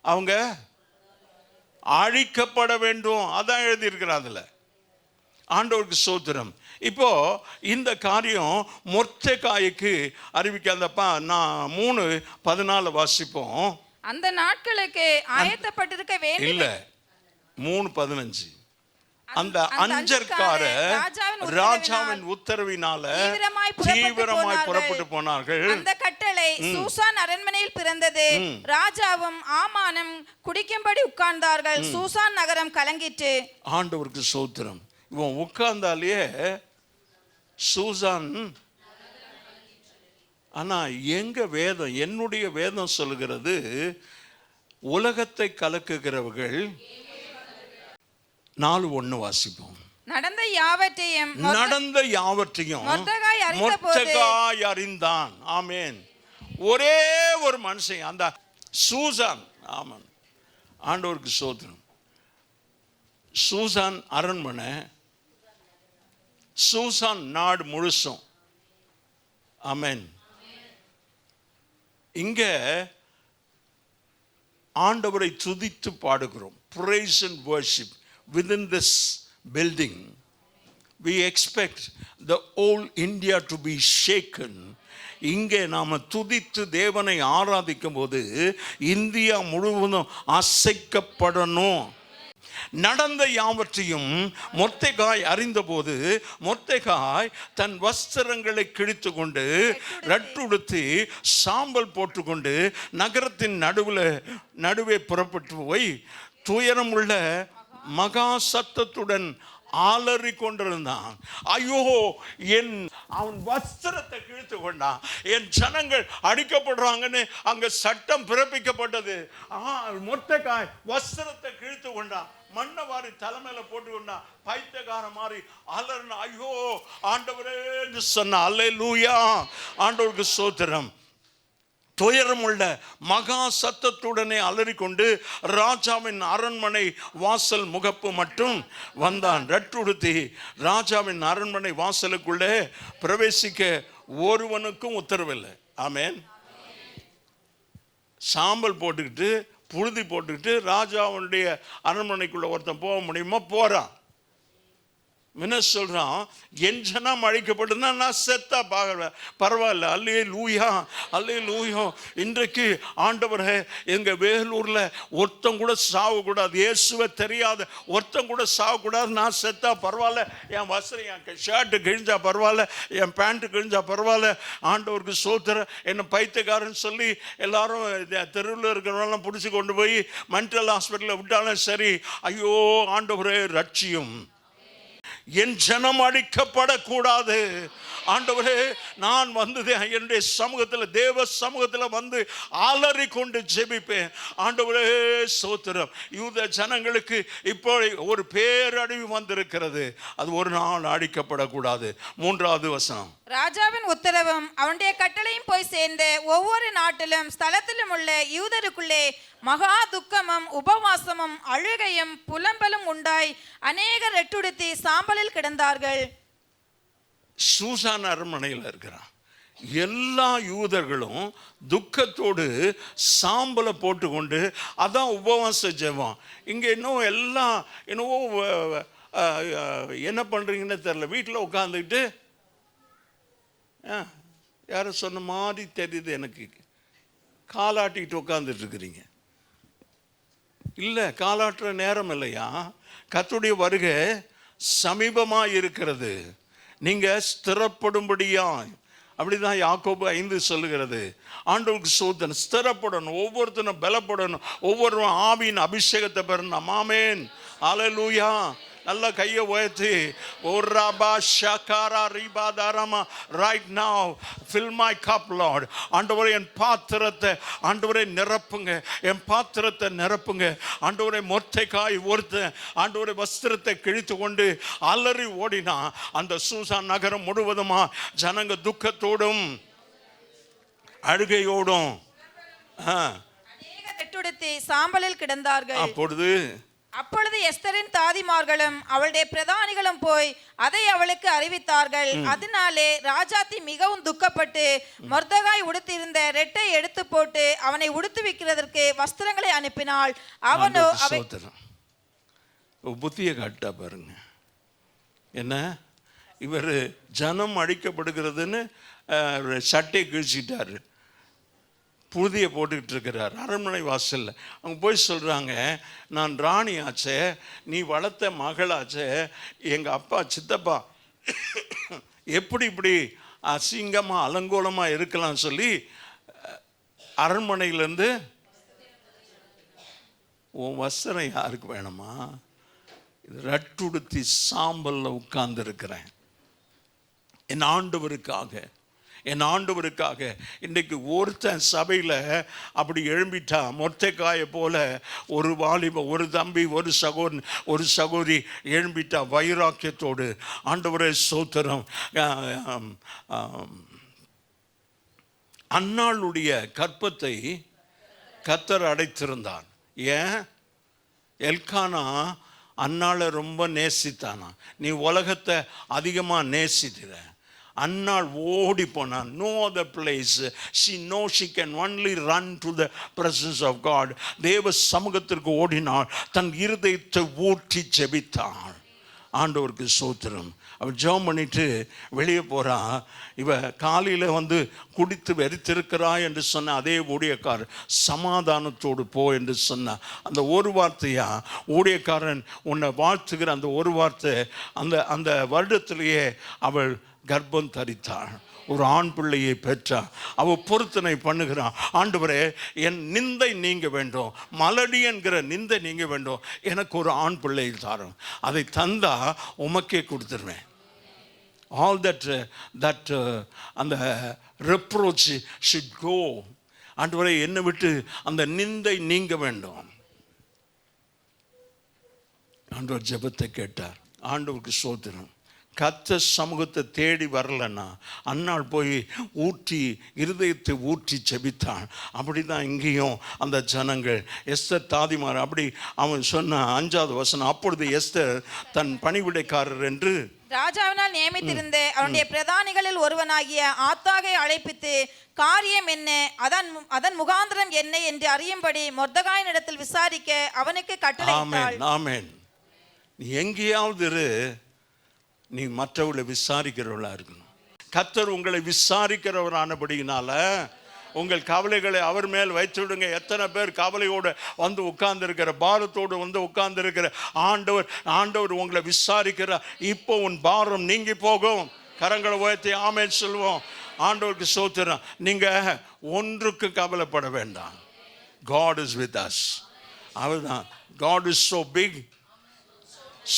அவங்க அழிக்கப்பட வேண்டும். அதான் எழுதியிருக்கிறார் அதுல. ஆண்டவருக்கு ஸ்தோத்திரம். இப்போ இந்த காரியம் மொர்தெகாய்க்கு அறிவிக்காதப்பா. நான் 3:14 வாசிப்போம். அந்த நாட்களுக்கு ஆயத்தப்பட்டிருக்க வேண்டும். இல்ல, 3:15. அந்த அஞ்சற்காரர் ராஜாவின் உத்தரவினால தீவிரமாய் புறப்பட்டு போனார்கள். அந்த கட்டளை சூசான் அரண்மனையில் பிறந்தது. ராஜாவும் ஆமானும் குடிக்கும்படி உட்கார்ந்தார்கள். சூசான் நகரம் கலங்கிற்று. ஆண்டவருக்கு ஸ்தோத்திரம். இவன் உட்கார்ந்தாலே சூசான். ஆனா எங்க வேதம், என்னுடைய வேதம் சொல்லுகிறது, உலகத்தை கலக்குகிறவர்கள் 4:1 வாசிப்போம். நடந்த யாவற்றையும் மொர்தெகாய் அறிந்தான். ஆமென். ஒரே ஒரு மனுஷன், அந்த சூசான். ஆமாம், ஆண்டவருக்கு ஸ்தோத்திரம். சூசான் அரண்மனை, சூசான் நாடு முழுசும். ஆமென். இங்க ஆண்டவரை துதித்து பாடுகிறோம். Praise and worship within this building. We expect the whole India to be shaken. இங்கே நாம துதித்து தேவனை ஆராதிக்கும் போது இந்தியா முழுவதும் அசைக்கப்படணும். நடந்த யாவற்றையும் மொர்தெகாய் அறிந்தபோது, மொர்தெகாய் தன் வஸ்திரங்களை கிழித்து கொண்டு ரட்டுடுத்தி சாம்பல் போட்டுக்கொண்டு நகரத்தின் நடுவே புறப்பட்டு போய் துயரமுள்ள மகா சத்தத்துடன் ஆலறி கொண்டிருந்தான். ஐயோ, அவன் வஸ்திரத்தை கிழித்து கொண்டான். என் ஜனங்கள் அடிக்கப்படுறாங்கன்னு அங்க சட்டம் பிறப்பிக்கப்பட்டது. மொர்தெகாய் வஸ்திரத்தை கிழித்து கொண்டான், மண்ணை வாரி தலைமையில போட்டு கொண்டான், பைத்தியக்கார மாதிரி அலர்னா. ஐயோ ஆண்டவரே என்று சொன்ன. அல்லேலூயா, ஆண்டவருக்கு ஸ்தோத்திரம். துயரமுள்ள மகா சத்தத்துடனே அலறிக்கொண்டு ராஜாவின் அரண்மனை வாசல் முகப்பு மட்டும் வந்தான். ரட்டுடுத்தி ராஜாவின் அரண்மனை வாசலுக்குள்ளே பிரவேசிக்க ஒருவனுக்கும் உத்தரவில்லை. ஆமென். சாம்பல் போட்டுக்கிட்டு புழுதி போட்டுக்கிட்டு ராஜாவுடைய அரண்மனைக்குள்ள ஒருத்தன் போக முடியுமா? போறான். என்ன சொல்றான், என் ஜனம் அழிக்கப்பட்டுனா நான் செத்தா பரவாயில்ல. அல்லேலூயா, அல்லேலூயா. இன்றைக்கு ஆண்டவரே, எங்க வேலூர்ல ஒருத்தம் கூட சாவக்கூடாது, இயேசுவை தெரியாத ஒருத்தம் கூட சாவக்கூடாது. நான் செத்தா பரவாயில்ல, என் வஸ்திரம், என் ஷர்ட்டு கிழிஞ்சா பரவாயில்ல, என் பேண்ட்டு கிழிஞ்சா பரவாயில்ல. ஆண்டவருக்கு ஸ்தோத்திரம். என்ன பைத்தியக்காரன்னு சொல்லி எல்லாரும் தெருவில் இருக்கிறவங்களாம் பிடிச்சி கொண்டு போய் மென்டல் ஹாஸ்பிட்டலில் விட்டாலும் சரி. ஐயோ ஆண்டவரே ரட்சியும், என் ஜனம் அழிக்கப்படக்கூடாது. ஆண்டவரே, நான் வந்து என்னுடைய சமூகத்தில், தேவ சமூகத்தில் வந்து அலறி கொண்டு ஜெபிப்பேன். ஆண்டவரே ஸ்தோத்திரம். யூத ஜனங்களுக்கு இப்போ ஒரு பேரழிவு வந்திருக்கிறது, அது ஒரு நாள் அழிக்கப்படக்கூடாது. 3வது வசனம். ராஜாவின் உத்தரவும் அவனுடைய கட்டளையும் போய் சேர்ந்த ஒவ்வொரு நாட்டிலும் ஸ்தலத்திலும் உள்ள யூதருக்குள்ளே மகா துக்கமும் உபவாசமும் அழுகையும் புலம்பலும் உண்டாய் அநேகர் ரெட்டுடுத்தி சாம்பலில் கிடந்தார்கள். சூசான் அரண்மனையில் இருக்கிறான். எல்லா யூதர்களும் துக்கத்தோடு சாம்பலை போட்டுக்கொண்டு, அதான் உபவாச ஜெபம். இங்கே இன்னும் எல்லாம் என்னவோ என்ன பண்ணுறீங்கன்னு தெரில, வீட்டில் உட்காந்துக்கிட்டு யாரும் சொன்ன மாதிரி தெரியுது எனக்கு, காலாட்டிக்கிட்டு உட்காந்துட்டு இருக்கிறீங்க. இல்லை, காலாட்டுற நேரம் இல்லையா, கர்த்தருடைய வருகை சமீபமாக இருக்கிறது. நீங்கள் ஸ்திரப்படும்படியா, அப்படிதான் யாக்கோபு 5 சொல்லுகிறது. ஆண்டவருக்கு சோதனை, ஸ்திரப்படணும், ஒவ்வொருத்தரும் பலப்படணும், ஒவ்வொருவரும் ஆவியின் அபிஷேகத்தை பெறணும். ஆமென், அல்லேலூயா. நல்ல கையை உயர்த்தி, right now fill my cup Lord. ஆண்டவரே, என் பாத்திரத்தை ஆண்டவரே நிரப்புங்க, என் பாத்திரத்தை நிரப்புங்க. ஆண்டவரே, மொர்தெகாய் ஒருத்தன் ஆண்டவரே வஸ்திரத்தை கிழித்து கொண்டு அலறி ஓடினா, அந்த சூசான் நகரம் முழுவதுமா ஜனங்க துக்கத்தோடும் அழுகையோடும் சாம்பலில் கிடந்தார்கள். அப்பொழுது எஸ்தரின் தாதிமார்களும் அவளுடைய பிரதானிகளும் போய் அதை அவளுக்கு அறிவித்தார்கள். அதனாலே ராஜாத்தி மிகவும் துக்கப்பட்டு மொர்தெகாய் உடுத்திருந்த ரெட்டை எடுத்து போட்டு அவனை உடுத்துவிக்கிறதற்கு வஸ்திரங்களை அனுப்பினாள். அவனோ அவை புத்திய காட்டா பாருங்க. என்ன, இவர் ஜனம் அழிக்கப்படுகிறதுன்னு சட்டை கிழிச்சிட்டாரு, புழுதிய போட்டுக்கிட்டு இருக்கிறார் அரண்மனை வாசல்ல. அவங்க போய் சொல்கிறாங்க, நான் ராணி ஆச்சே, நீ வளர்த்த மகளாச்சே, எங்கள் அப்பா சித்தப்பா எப்படி இப்படி அசிங்கமாக அலங்கோலமாக இருக்கலாம் சொல்லி அரண்மனையிலேருந்து, உன் வஸ்திரம் யாருக்கு வேணுமா, இது ரட்டுடுத்தி சாம்பலில் உட்கார்ந்து இருக்கிறேன் என் ஆண்டவருக்காக, என் ஆண்டவருக்காக. இன்றைக்கு ஒருத்தன் சபையில் அப்படி எழும்பிட்டா, மொர்தெகாயை போல ஒரு வாலிப, ஒரு தம்பி, ஒரு சகோதரி எழும்பிட்டா வைராக்கியத்தோடு, ஆண்டவரே ஸ்தோத்திரம். அன்னாளுடைய கற்பத்தை கர்த்தர் அடைத்திருந்தான். ஏன்? எல்கானா அன்னாளை ரொம்ப நேசித்தானா. நீ உலகத்தை அதிகமாக நேசிக்கிற. அன்னாள் ஓடி போனான். No other place. she knows she can only run to the presence of God. தேவ சமூகத்திற்கு ஓடினாள். தன் இருதயத்தை ஊற்றி ஜெபித்தாள். ஆண்டவருக்கு ஸ்தோத்திரம். அவள் ஜெபம் பண்ணிட்டு வெளியே போறா. இவ காலையில் வந்து குடித்து வெறித்திருக்கிறாய் என்று சொன்ன அதே ஊழியக்காரர் சமாதானத்தோடு போ என்று சொன்ன அந்த ஒரு வார்த்தையா, ஊழியக்காரன் உன்னை வாழ்த்துகிற அந்த ஒரு வார்த்தை, அந்த வருடத்திலேயே அவள் கர்ப்பம் தரித்தாள், ஒரு ஆண் பிள்ளையை பெற்றாள். அவள் பொருத்தனை பண்ணுகிறான். ஆண்டவரே, என் நிந்தை நீங்க வேண்டும், மலடி என்கிற நிந்தை நீங்க வேண்டும், எனக்கு ஒரு ஆண் பிள்ளையை தாரும், அதை தந்தா உமக்கே கொடுத்துருவேன். ஆல் தட் அந்த ரெப்ரோச் should go. ஆண்டவரே, என்னை விட்டு அந்த நிந்தை நீங்க வேண்டும். ஆண்டவர் ஜெபத்தை கேட்டார். ஆண்டவருக்கு ஸ்தோத்திரம். கர்த்தர் சமூகத்தை தேடி வரலன்னா அன்னாள் போய் இருதயத்தை ஊற்றி ஜெபித்தாள். அப்படி தான் இங்கேயும் அந்த ஜனங்கள், எஸ்தர் தாதிமார், அப்படி அவன் சொன்ன 5வது வசனம். அப்பொழுது எஸ்தர் தன் பணிவிடைக்காரர் என்று ராஜாவினால் நியமித்திருந்த அவனுடைய பிரதானிகளில் ஒருவனாகிய ஆத்தாகை அழைப்பித்து காரியம் என்ன, அதன் முகாந்திரம் என்ன என்று அறியும்படி மொர்தெகாயின் இடத்தில் விசாரிக்க அவனுக்கு கட்டளையிட்டாள். ஆமென். நீ எங்கேயாவது நீ மற்றவர்களை விசாரிக்கிறவர்களா இருக்கணும். கர்த்தர் உங்களை விசாரிக்கிறவரானபடியினால உங்கள் கவலைகளை அவர் மேல் வைத்துடுங்க. எத்தனை பேர் கவலையோடு வந்து உட்கார்ந்துருக்கிற, பாரத்தோடு வந்து உட்கார்ந்துருக்கிற, ஆண்டவர் உங்களை விசாரிக்கிறார். இப்போ உன் பாரம் நீங்கி போகும். கரங்களை உயர்த்தி ஆமென் சொல்லுவோம். ஆண்டவருக்கு ஸ்தோத்திரம். நீங்க ஒன்றுக்கு கவலைப்பட வேண்டாம். God is with us. அவர்தான். God is so big,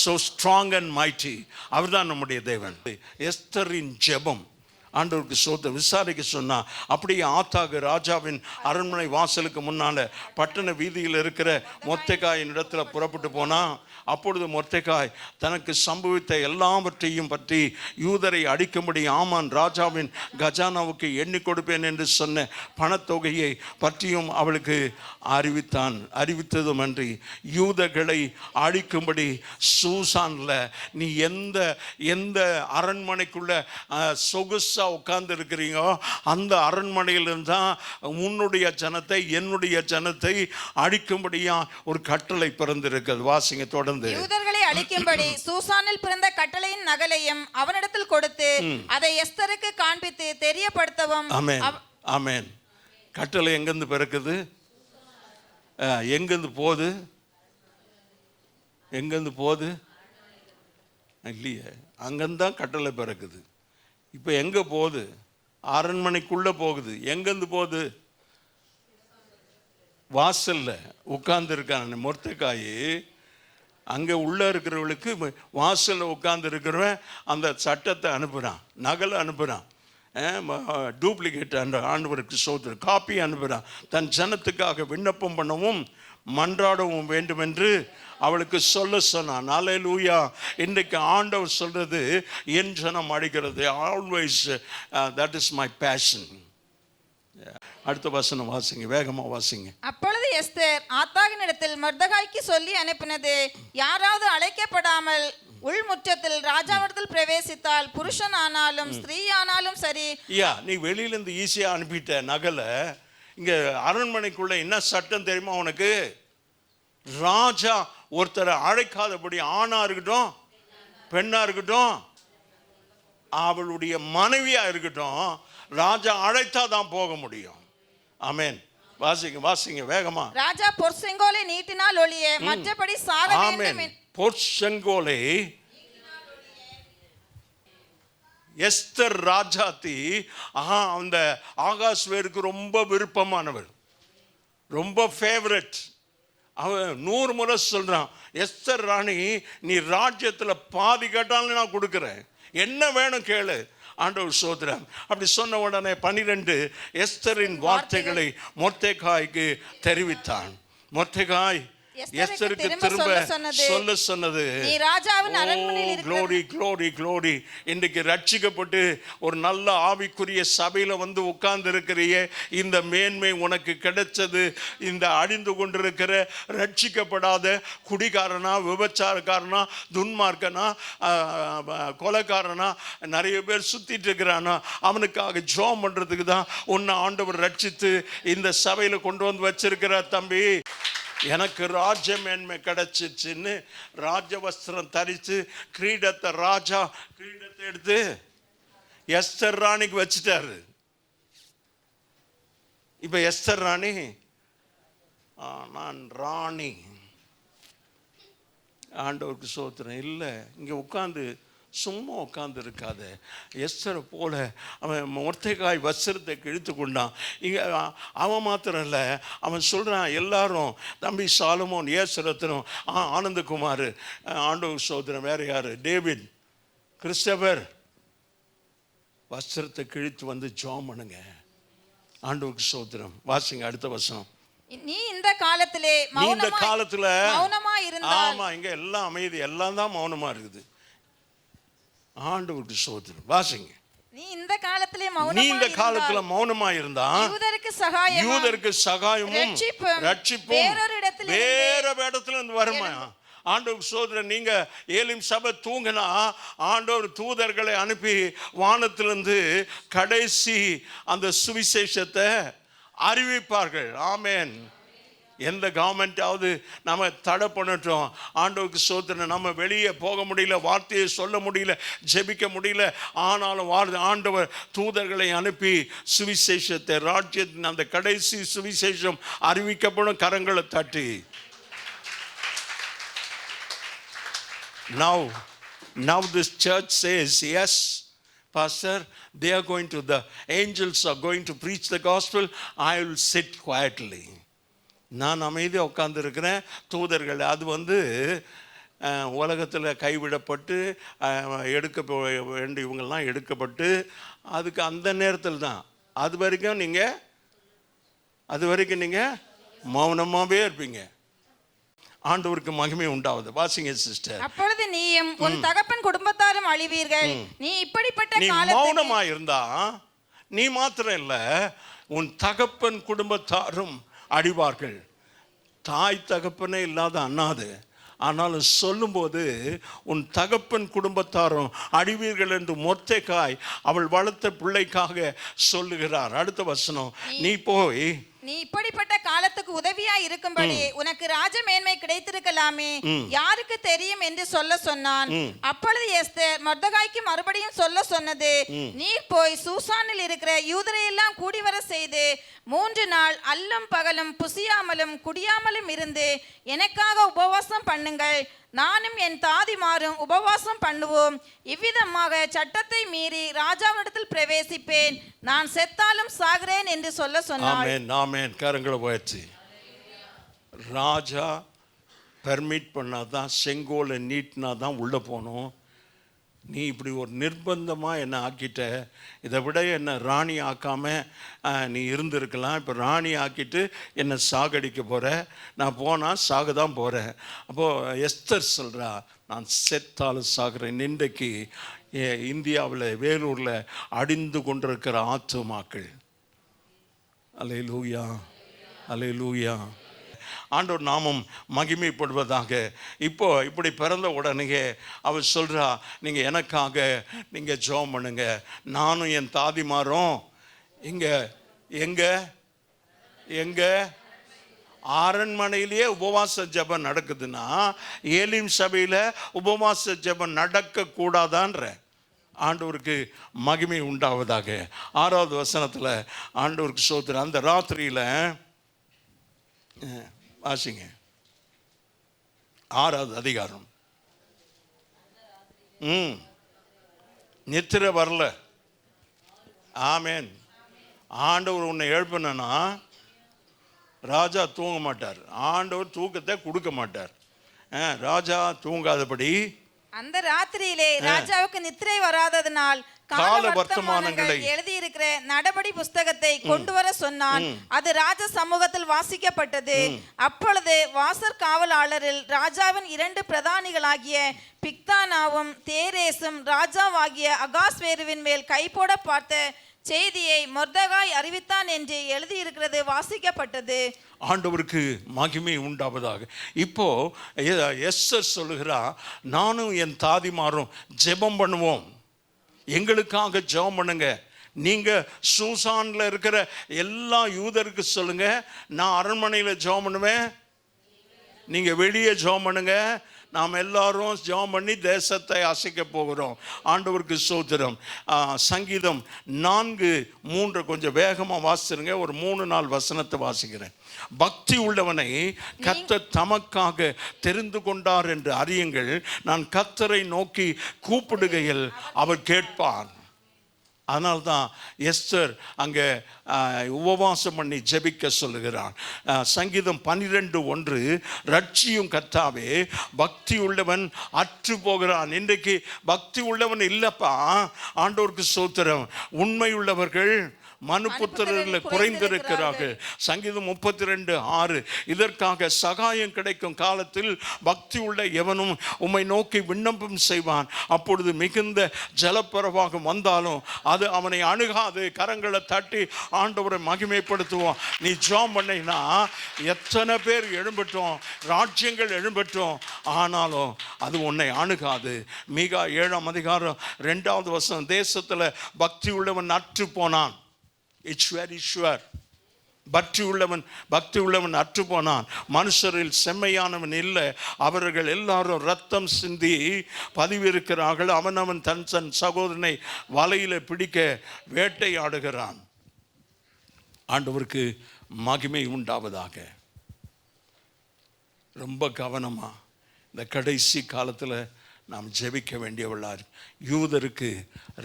so strong and mighty. அவர்தான் நம்முடைய தேவன். எஸ்தரின் ஜெபம் ஆண்டவருக்கு விசாரிக்க சொன்னா. அப்படியே ஆத்தாகு ராஜாவின் அரண்மனை வாசலுக்கு முன்னால பட்டண வீதியில் இருக்கிற மொர்தெகாயின் இடத்துல புறப்பட்டு போனா. அப்பொழுது மொர்தெகாய் தனக்கு சம்பவித்த எல்லாவற்றையும் பற்றி யூதரை அடிக்கும்படி ஆமான் ராஜாவின் கஜானாவுக்கு எண்ணி கொடுப்பேன் என்று சொன்ன பணத்தொகையை பற்றியும் அவளுக்கு அறிவித்ததுமன்றி யூதர்களை அழிக்கும்படி சூசான்ல நீ எந்த அரண்மனைக்குள்ள சொகுசா உட்கார்ந்து இருக்கிறீங்களோ அந்த அரண்மனையிலிருந்து தான் உன்னுடைய ஜனத்தை என்னுடைய ஜனத்தை அழிக்கும்படியா ஒரு கட்டளை பிறந்திருக்கிறது. வாசிங்க தொடர்ந்து. யூதர்களை அழிக்கும்படி சூசானில் பிறந்த கட்டளையின் நகலையும் அவனிடத்தில் கொடுத்து அதை எஸ்தருக்கு காண்பித்து தெரியப்படுத்தவும். ஆமென், ஆமென். கட்டளை எங்கிருந்து பிறக்குது? எங்கிருந்து போகுது? எங்கிருந்து போகுது? இல்லையே, அங்கிருந்து தான் கட்டளை பிறக்குது. இப்போ எங்கே போகுது? அரண்மனைக்குள்ளே போகுது. எங்கேருந்து போகுது? வாசல்ல உட்கார்ந்து இருக்கான் மொர்தெகாய். அங்கே உள்ளே இருக்கிறவளுக்கு வாசலில் உட்கார்ந்து இருக்கிறவன் அந்த சட்டத்தை அனுப்புகிறான், நகலை அனுப்புகிறான், டூப்ளிகேட் ஆண்டவருக்கு சோதர் காப்பி அனுப்புகிறான். தன் ஜனத்துக்காக விண்ணப்பம் பண்ணவும் மன்றாடவும் வேண்டும் என்று அவளுக்கு சொல்ல சொன்னான். அல்லேலூயா. இன்றைக்கு ஆண்டவர் சொல்றது என் ஜனம் அழிக்கிறது. Always that is my passion. அடுத்த வசனம் வாசிங்க, வேகமா வாசிங்க. அப்பொழுது எஸ்தர் ஆத்தாகினிடத்தில் மொர்தெகாய்க்கு சொல்லி அனுப்பினது, யாராவது அழைக்கப்படாமல் உள்முற்றத்தில் ராஜாவிடத்தில் பிரவேசித்தால் புருஷன் ஆனாலும் ஸ்திரீ ஆனாலும் சரி. நீ வெளியிலிருந்து ஈஸியா அனுப்பிட்ட நகலை இங்க அரண்மனைக்குள்ள என்ன சட்டம் தெரியுமா உனக்கு? ராஜா ஒருத்தரை அழைக்காதபடி ஆணா இருக்கட்டும் பெண்ணா இருக்கட்டும் அவளுடைய மனைவியா இருக்கட்டும் ராஜா அழைத்தாதான் போக முடியும். ஆமென். வாசிங்க வாசிங்க வேகமா. ராஜா பொற்செங்கோலை நீட்டினால் ஒழிய மற்றபடி சாக வேண்டும். பொற்செங்கோலை எஸ்தர் ராஜாத்தி அந்த ஆகாஸ்வேருக்கு ரொம்ப விருப்பமானவர், ரொம்ப ஃபேவரட். அவன் 100 முறை சொல்றான், எஸ்தர் ராணி நீ ராஜ்யத்தில் பாதி கேட்டாலும் நான் கொடுக்குறேன், என்ன வேணும் கேளு. ஆண்டவர் சோதரம் அப்படி சொன்ன உடனே 12 எஸ்தரின் வார்த்தைகளை மொர்தெகாய்க்கு தெரிவித்தான். மொர்தெகாய் எஸ்தருக்கு திரும்ப சொல்ல சொன்னது, க்ளோரி. இன்றைக்கு ரட்சிக்கப்பட்டு ஒரு நல்ல ஆவிக்குரிய சபையில வந்து உட்கார்ந்து இருக்கிறியே, இந்த மேன்மை உனக்கு கிடைச்சது. இந்த அழிந்து கொண்டிருக்கிற ரட்சிக்கப்படாத குடிகாரனா, விபச்சாரக்காரனா, துன்மார்க்கனா, கொலைக்காரனா நிறைய பேர் சுத்திட்டு இருக்கிறானா, அவனுக்காக ஜெபம் பண்றதுக்கு தான் உன்னை ஆண்டவர் ரட்சித்து இந்த சபையில கொண்டு வந்து வச்சிருக்கிற தம்பி. எனக்கு ராஜ்ய மேன்மை கிடைச்சிச்சுன்னு ராஜ வஸ்திரம் தரித்து கிரீடத்தை எடுத்து எஸ்தர் ராணிக்கு வச்சுட்டாரு. இப்ப எஸ்தர் ராணி நான் ராணி. ஆண்டவருக்கு சோத்திரம். இல்லை, இங்க உட்கார்ந்து சும்மா உட்கார்ந்து இருக்காத. எஸ்தரை போல அவன் மொர்தெகாய் வஸ்திரத்தை கிழித்து கொண்டான். இங்கே அவன் மாத்திரம் இல்லை, அவன் சொல்கிறான் எல்லாரும், தம்பி சாலமோன், ஏசுரத்னம், ஆனந்தகுமார், ஆண்டவர் சோதரன், வேற யார், டேவிட், கிறிஸ்டபர், வஸ்திரத்தை கிழித்து வந்து ஜெபம் பண்ணுங்க. ஆண்டவருக்கு சோதரம். வாசிங்க அடுத்த வசனம். நீ இந்த காலத்திலே மௌனமா இருந்தால். ஆமா, இங்க எல்லாம் அமைதி, எல்லாம் தான் மௌனமா இருக்குது. ஆண்டவருக்கு சோதரம். வாசிங்க. நீ இந்த காலத்துல மௌனமா இருந்தா யூதருக்கு சகாயமும் ரட்சிப்பும் வேற இடத்துல இருந்து வருமா? ஆண்டவர் சோதரன், நீங்க ஏலிம் சபை தூங்கினா ஆண்டவர் தூதர்களை அனுப்பி வானத்திலிருந்து கடைசி அந்த சுவிசேஷத்தை அறிவிப்பார்கள். ஆமென். எந்த கவர்மெண்ட்டாவது நம்ம தடை பண்ணட்டும், ஆண்டவருக்கு சோதரன், நம்ம வெளியே போக முடியல, வார்த்தையை சொல்ல முடியல, ஜெபிக்க முடியல, ஆனாலும் ஆண்டவர் தூதர்களை அனுப்பி சுவிசேஷத்தை, ராஜ்யத்தின் அந்த கடைசி சுவிசேஷம் அறிவிக்கப்படும். கரங்களை தட்டி. Now this church says, yes, Pastor, they are going to, the angels are going to preach the gospel. I will sit quietly. நான் அமைதியாக உட்கார்ந்து இருக்கிறேன். தூதர்கள் அது உலகத்தில் கைவிடப்பட்டு எடுக்க வேண்டியவங்கள்லாம் எடுக்கப்பட்டு அதுக்கு அந்த நேரத்தில் தான் அது வரைக்கும் நீங்கள் மௌனமாகவே இருப்பீங்க. ஆண்டவருக்கு மகிமை உண்டாவது. வாசிங்க சிஸ்டர். அப்பொழுது நீயும் உன் தகப்பன் குடும்பத்தாரும் அழிவீர்கள். நீ இப்படிப்பட்ட மௌனமா இருந்தா நீ மாத்திரம் இல்ல, உன் தகப்பன் குடும்பத்தாரும் அழிவார்கள். தாய் தகப்பனே இல்லாத அண்ணாது, ஆனாலும் சொல்லும்போது உன் தகப்பன் குடும்பத்தாரும் அழிவீர்கள் என்று மொர்தெகாய் அவள் வளர்த்த பிள்ளைக்காக சொல்லுகிறார். அடுத்த வசனம், நீ இப்படிப்பட்ட காலத்துக்கு உதவியா இருக்கும்படி உனக்கு ராஜ மேன்மை கிடைத்திருக்கலாமே, யாருக்கு தெரியும் என்று சொல்ல சொன்னான். அப்பொழுது எஸ்தர் மொர்தெகாய்க்கு மறுபடியும் சொல்ல சொன்னது, நீர் போய் சூசானில் இருக்கிற யூதரையெல்லாம் கூடி வர செய்து 3 நாள் அல்லும் பகலும் புசியாமலும் குடியாமலும் இருந்து எனக்காக உபவாசம் பண்ணுங்கள், நானும் என் தாதிமாரும் உபவாசம் பண்ணுவோம். இவ்விதமாக சட்டத்தை மீறி ராஜாவிடத்தில் பிரவேசிப்பேன், நான் செத்தாலும் சாகிறேன் என்று சொல்ல சொன்னாள். ஆமென். கரங்களை உயர்த்தி. ராஜா பெர்மிட் பண்ணாதான், செங்கோலை நீட்டினாதான் உள்ள போகணும். நீ இப்படி ஒரு நிர்பந்தமாக என்னை ஆக்கிட்ட, இதை விட என்னை ராணி ஆக்காமல் நீ இருந்திருக்கலாம். இப்போ ராணி ஆக்கிட்டு என்னை சாகடிக்க போகிற, நான் போனால் சாக தான் போகிறேன். அப்போது எஸ்தர் சொல்கிறா, நான் செத்தாலும் சாகிறேன். இன்றைக்கு இந்தியாவில் வேலூரில் அடிந்து கொண்டிருக்கிற ஆத்துமாக்கள், அல்லேலூயா அல்லேலூயா, ஆண்டவர் நாமம் மகிமைப்படுவதாக. இப்போ இப்படி பிறந்த உடனே அவர் சொல்கிறா, நீங்கள் எனக்காக நீங்கள் ஜெபம் பண்ணுங்க, நானும் என் தாதிமாரும் எங்கே அரண்மனையிலேயே உபவாச ஜெபம் நடக்குதுன்னா ஏலிம் சபையில் உபவாச ஜெபம் நடக்கக்கூடாதான்ற. ஆண்டவருக்கு மகிமை உண்டாவதாக. 6வது வசனத்தில் ஆண்டவருக்கு ஸ்தோத்திரம். அந்த ராத்திரியில் வாசிங்க, 6வது அதிகாரம். நித்திரை வரல. ஆமேன். ஆண்டவர் உன்னை எழுப்பினா ராஜா தூங்க மாட்டார். ஆண்டவர் தூக்கத்தை கொடுக்க மாட்டார். ராஜா தூங்காதபடி அந்த ராத்திரியிலே ராஜாவுக்கு நித்திரை வராததனால் கால வர்த்தமானங்களை எழுதியிருக்கிற நடபடி புஸ்தகத்தை கொண்டு வர சொன்னான். அது ராஜ சமூகத்தில் வாசிக்கப்பட்டது. அப்பொழுது வாசற் காவலாளரில் ராஜாவின் 2 பிரதானிகளாகிய பிக்தானாவும் தேரேசும் ராஜாவாகிய அகாஸ்வேருவின் மேல் கை போட பார்த்த செய்தியை மொர்தெகாய் அறிவித்தான் என்று எழுதியிருக்கிறது வாசிக்கப்பட்டது. ஆண்டவருக்கு மகிமை உண்டாவதாக. இப்போ எஸ்தர் சொல்லுகிறா, நானும் என் தாதிமாரும் ஜெபம் பண்ணுவோம், எங்களுக்காக ஜெபம் பண்ணுங்க. நீங்கள் சூசானில் இருக்கிற எல்லா யூதருக்கு சொல்லுங்க, நான் அரண்மனையில் ஜெபம் பண்ணுவேன், நீங்கள் வெளியே ஜெபம் பண்ணுங்க. நாம் எல்லாரும் ஜெபம் பண்ணி தேசத்தை அசைக்க போகிறோம். ஆண்டவருக்கு ஸ்தோத்திரம். சங்கீதம் 4:3 கொஞ்சம் வேகமாக வாசிருங்க. ஒரு 3-4 வசனத்தை வாசிக்கிறேன். பக்தி உள்ளவனை கர்த்தர் தமக்காக தெரிந்து கொண்டார் என்று அறியுங்கள், நான் கர்த்தரை நோக்கி கூப்பிடுகையில் அவர் கேட்பார். அதனால்தான் எஸ்தர் அங்கே உபவாசம் பண்ணி ஜெபிக்க சொல்லுகிறான். சங்கீதம் 12:1, ரட்சியும் கர்த்தாவே, பக்தி உள்ளவன் அற்று போகிறான். இன்றைக்கு பக்தி உள்ளவன் இல்லப்பா. ஆண்டவருக்கு ஸ்தோத்திரம். உண்மை உள்ளவர்கள் மனுபுத்திரர்கள் குறைந்திருக்கிறார்கள். சங்கீதம் 32:6, இதற்காக சகாயம் கிடைக்கும் காலத்தில் பக்தி உள்ள எவனும் உம்மை நோக்கி விண்ணப்பம் செய்வான், அப்பொழுது மிகுந்த ஜலப்பிரவாகம் வந்தாலும் அது அவனை அணுகாது. கரங்களை தட்டி ஆண்டவரை மகிமைப்படுத்துவோம். நீ ஜெபம் பண்ணினா எத்தனை பேர் எழும்பட்டோம், ராஜ்யங்கள் எழும்பட்டோம், ஆனாலும் அது உன்னை அணுகாது. மீகா 7ஆம் அதிகாரம் 2வது வசனம், தேசத்தில் பக்தி உள்ளவன் அற்று போனான். It's very sure. பக்தி உள்ளவன் அற்று போனான். மனுஷரில் செம்மையானவன் இல்லை, அவர்கள் எல்லாரும் ரத்தம் சிந்தி பதிவிருக்கிறார்கள். அவனவன் தன் சகோதரனை வலையில பிடிக்க வேட்டையாடுகிறான். ஆண்டவருக்கு மகிமை உண்டாவதாக. ரொம்ப கவனமா இந்த கடைசி காலத்தில் நாம் ஜெபிக்க வேண்டியவளார். யூதருக்கு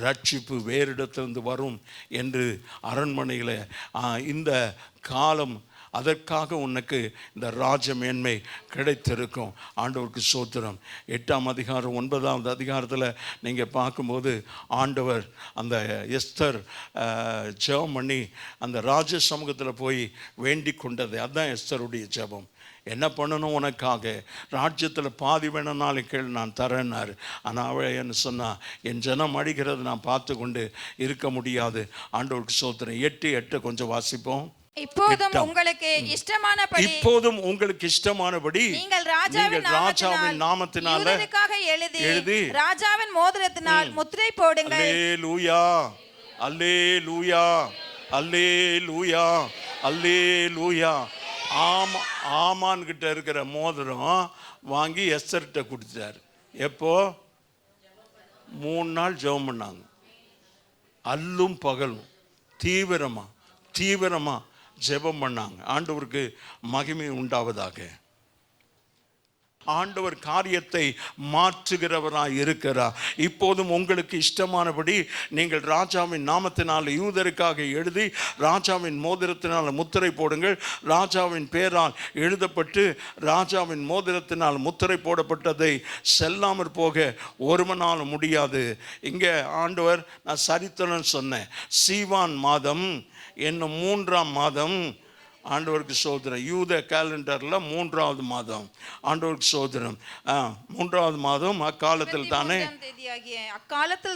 ரட்சிப்பு வேறு இடத்திலிருந்து வரும் என்று அரண்மனையில் இந்த காலம் அதற்காக உனக்கு இந்த ராஜ மேன்மை கிடைத்திருக்கும். ஆண்டவருக்கு ஸ்தோத்திரம். 8ஆம் அதிகாரம் 9வது அதிகாரத்தில் நீங்கள் பார்க்கும்போது ஆண்டவர் அந்த எஸ்தர் ஜெபம் பண்ணி அந்த ராஜ சமூகத்தில் போய் வேண்டிக் கொண்டது. அதுதான் எஸ்தருடைய ஜெபம். என்ன பண்ணணும், உனக்காக ராஜ்யத்தில் பாதி வேணும்னாலும் கேள், நான் தரேன்னாரு. ஆனால் அவள் என்ன சொன்னா, என் ஜனம் அடிக்கிறது நான் பார்த்து கொண்டு இருக்க முடியாது. ஆண்டவருக்கு ஸ்தோத்திரம். 8:8 கொஞ்சம் வாசிப்போம். இப்போதும் உங்களுக்கு இஷ்டமானபடி நீங்கள் ராஜாவின் நாமத்தினால யூதருக்காக எழுதி ராஜாவின் மோதிரத்தினால் முத்திரை போடுங்கள். அல்லேலூயா, அல்லேலூயா, அல்லேலூயா, அல்லேலூயா. ஆமான் கிட்ட இருக்கிற மோதிரம் வாங்கி எஸ்தர்கிட்ட கொடுத்தாரு. எப்போ? 3 நாள் ஜெபம் பண்ணாங்க, அல்லும் பகலும் தீவிரமா ஜெபம் பண்ணாங்க. ஆண்டவருக்கு மகிமை உண்டாவதாக. ஆண்டவர் காரியத்தை மாற்றுகிறவராய் இருக்கிறார். இப்போதும் உங்களுக்கு இஷ்டமானபடி நீங்கள் ராஜாவின் நாமத்தினால் யூதருக்காக எழுதி ராஜாவின் மோதிரத்தினால் முத்திரை போடுங்கள். ராஜாவின் பேரால் எழுதப்பட்டு ராஜாவின் மோதிரத்தினால் முத்திரை போடப்பட்டதை செல்லாமற் போக ஒருவனாலும் முடியாது. இங்கே ஆண்டவர், நான் சரித்திரம் சொன்னேன், சீவான் மாதம் என்னும் 3ஆம் மாதம், ஆண்டவருக்கு சோதரம், யூத கேலண்டரில் 3வது மாதம், ஆண்டவருக்கு சோதரம் 3வது மாதம். அக்காலத்தில்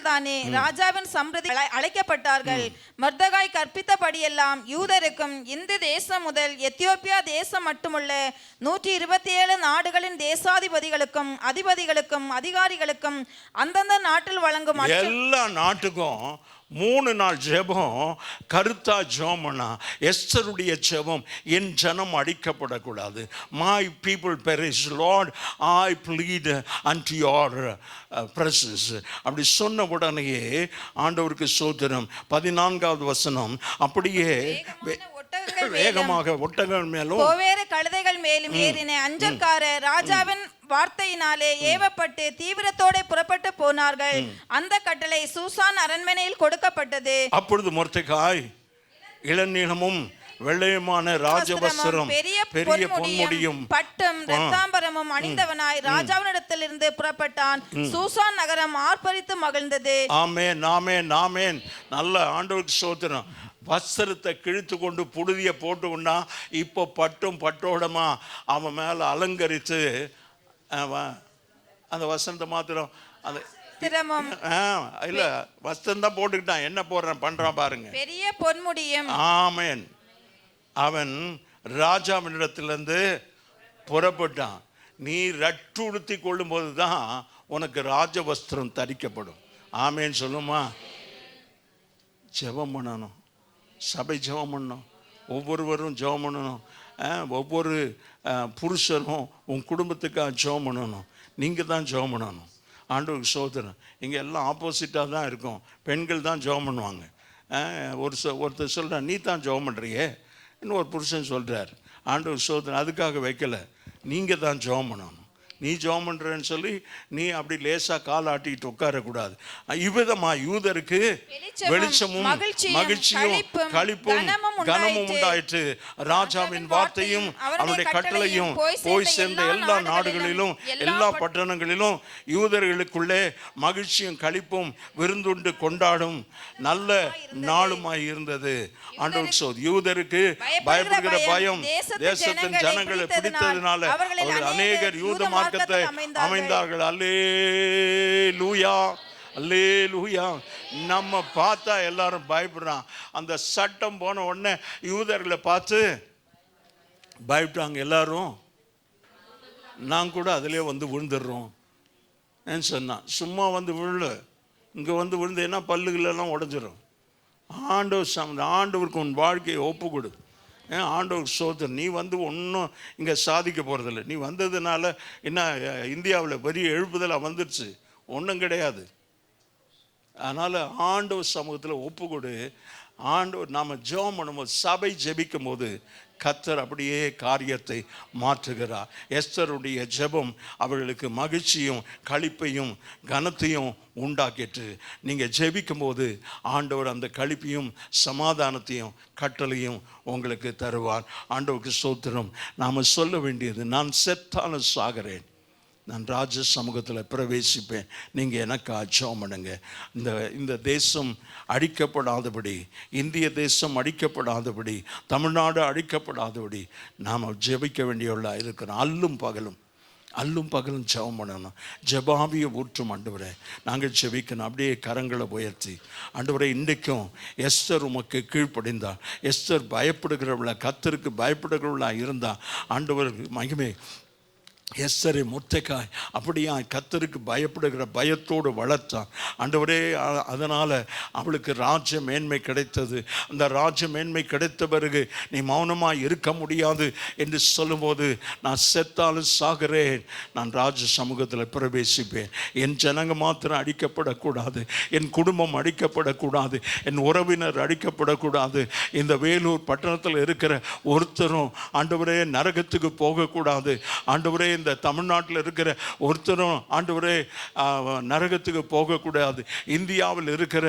தானே ராஜாவின் சம்பிரதி அழைக்கப்பட்டார்கள். மொர்தெகாய் கற்பித்தபடியெல்லாம் யூதருக்கும் இந்து தேசம் முதல் எத்தியோப்பியா தேசம் மட்டுமுள்ள 127 நாடுகளின் தேசாதிபதிகளுக்கும் அதிபதிகளுக்கும் அதிகாரிகளுக்கும் அந்தந்த நாட்டில் வழங்கும் எல்லா நாட்டுக்கும் 3 நாள் ஜெபம் கருத்தா ஜெபம் பண்ணா. எஸ்தருடைய ஜெபம், என் ஜனம் அடிக்கப்படக்கூடாது. My people perish lord I plead unto your presence. அப்படி சொன்ன உடனேயே ஆண்டவருக்கு ஸ்தோத்திரம். 14வது வசனம், அப்படியே வேகமாக ஒட்டகங்கள் மேலும் கோவேறு கழுதைகள் மேலும் ஏறின அஞ்சல்காரர் ராஜாவின் வார்த்தையினாலே ஏவப்பட்டு தீவிரத்தோட புறப்பட்டு போனார்கள். அந்த கட்டளை சூசான் அரண்மனையில் கொடுக்கப்பட்டது. அப்பொழுது மொர்தெகாய் இளநீளமும் வெள்ளையுமான ராஜவஸ்திரம், பெரிய பொன்முடியும் பட்டும் இரத்தாம்பரமும் அணிந்தவனாய் ராஜாவினிடத்திலிருந்து புறப்பட்டான். சூசான் நகரம் ஆர்ப்பரித்து மகிழ்ந்தது. ஆமென், ஆமென், ஆமென். நல்ல ஆண்டவருக்கு ஸ்தோத்திரம். வஸ்திரத்தை கிழித்து கொண்டு புழுதியை போட்டுக்கொண்டா, இப்போ பட்டும் பட்டோடமா அவன் மேலே அலங்கரித்து அந்த வசனத்தை மாத்திரம் அந்த இல்ல வஸ்திரம் தான் போட்டுக்கிட்டான். என்ன போடுறான் பண்றான் பாருங்க, பெரிய பொன்முடியும். ஆமென். அவன் ராஜாவினிடத்திலிருந்து புறப்பட்டான். நீ ரட்டு உடுத்தி கொள்ளும் போதுதான் உனக்கு ராஜ வஸ்திரம் தரிக்கப்படும். ஆமென் சொல்லுமா. ஜெபம் பண்ணணும், சபை ஜெபம் பண்ணணும், ஒவ்வொருவரும் ஜெபம் பண்ணணும். ஒவ்வொரு புருஷரும் உன் குடும்பத்துக்காக ஜெபம் பண்ணணும். நீங்கள் தான் ஜெபம் பண்ணணும். ஆண்டவருக்கு சோதரம். இங்கே எல்லாம் ஆப்போசிட்டாக தான் இருக்கும். பெண்கள் தான் ஜெபம் பண்ணுவாங்க. ஒருத்தர் சொல்கிறார், நீ தான் ஜெபம் பண்ணுறியே. இன்னொரு புருஷன் சொல்கிறார், ஆண்டவர் சோதரம் அதுக்காக வைக்கலை, நீங்கள் தான் ஜெபம் பண்ணணும். நீ ஜெபம் பண்ணுறேன்னு சொல்லி நீ அப்படி லேசாக கால் ஆட்டிக்கிட்டு உட்காரக்கூடாது. இவ்விதமா யூதருக்கு வெளிச்சமும் மகிழ்ச்சியும் களிப்பும் கனமும் உண்டாயிற்று. ராஜாவின் வார்த்தையும் அவருடைய கட்டளையும் போய் சேர்ந்த எல்லா நாடுகளிலும் எல்லா பட்டணங்களிலும் யூதர்களுக்குள்ளே மகிழ்ச்சியும் களிப்பும் விருந்துண்டு கொண்டாடும் நல்ல நாளுமாய் இருந்தது. ஆண்டவருக்கு சோதரி. யூதருக்கு பயப்படுகிற பயம் தேசத்தின் ஜனங்களை பிடித்ததினால அவர்கள் அநேகர் யூத மார்க்கத்தை அமைந்தார்கள். அல்லேலூயா, அல்லேலூயா. நம்ம பார்த்தா எல்லாரும் பயப்படுறான். அந்த சட்டம் போன உடனே யூதர்களை பார்த்து பயப்பட்டாங்க எல்லாரும். நான் கூட அதிலே வந்து விழுந்துடுறோம் சொன்னான். சும்மா வந்து விழு, இங்கே வந்து விழுந்தேன்னா பல்லுகளெல்லாம் உடஞ்சிடும். ஆண்டவருக்கு உன் வாழ்க்கையை ஒப்பு கொடு. ஆண்டவருக்கு சோதனை. நீ வந்து ஒன்றும் இங்கே சாதிக்க போகிறதில்ல. நீ வந்ததுனால என்ன இந்தியாவில் பெரிய எழுப்புதலாக வந்துடுச்சு? ஒன்றும் கிடையாது. அதனால் ஆண்டவர் சமூகத்தில் ஒப்பு கொடு. ஆண்டவர் நாம் ஜெபம் பண்ணும்போது, சபை ஜெபிக்கும் போது கர்த்தர் அப்படியே காரியத்தை மாற்றுகிறார். எஸ்தருடைய ஜெபம் அவர்களுக்கு மகிழ்ச்சியும் களிப்பையும் கனத்தையும் உண்டாக்கிட்டு நீங்கள் ஜெபிக்கும் போது ஆண்டவர் அந்த களிப்பையும் சமாதானத்தையும் கட்டளையும் உங்களுக்கு தருவார். ஆண்டவருக்கு ஸ்தோத்திரம். நாம் சொல்ல வேண்டியது, நான் செத்தாலும் சாகிறேன், நான் ராஜ சமூகத்தில் பிரவேசிப்பேன். நீங்கள் எனக்கு ஜெபம் பண்ணுங்க. இந்த தேசம் அழிக்கப்படாதபடி, இந்திய தேசம் அழிக்கப்படாதபடி, தமிழ்நாடு அழிக்கப்படாதபடி நாம் ஜெபிக்க வேண்டியவர்களாக இருக்கிறோம். அல்லும் பகலும் ஜெபம் பண்ணணும். ஜெபாவியை ஊற்றும் ஆண்டவரே. நாங்கள் ஜெபிக்கணும். அப்படியே கரங்களை உயர்த்தி, ஆண்டவரே இன்றைக்கும் எஸ்தர் உமக்கு கீழ்ப்படிந்தார். எஸ்தர் பயப்படுகிறவளா, கர்த்தருக்கு பயப்படுகிறவளா இருந்தால் ஆண்டவர் மகிமை. எஸ்தரை மொர்தெகாய் அப்படியா கர்த்தருக்கு பயப்படுகிற பயத்தோடு வளர்த்தான். ஆண்டவரே, அதனால் அவளுக்கு ராஜ்ய மேன்மை கிடைத்தது. அந்த ராஜ்ய மேன்மை கிடைத்த பிறகு நீ மௌனமாக இருக்க முடியாது என்று சொல்லும்போது, நான் செத்தாலும் சாகிறேன், நான் ராஜ சமூகத்தில் பிரவேசிப்பேன். என் ஜனங்க மாத்திரம் அடிக்கப்படக்கூடாது, என் குடும்பம் அடிக்கப்படக்கூடாது, என் உறவினர் அடிக்கப்படக்கூடாது, இந்த வேலூர் பட்டணத்தில் இருக்கிற ஒருத்தரும் ஆண்டவரே நரகத்துக்கு போகக்கூடாது. ஆண்டவரே, இந்த தமிழ்நாட்டில் இருக்கிற ஒருத்தரும் ஆண்டவரே நரகத்துக்கு போகக்கூடாது. இந்தியாவில் இருக்கிற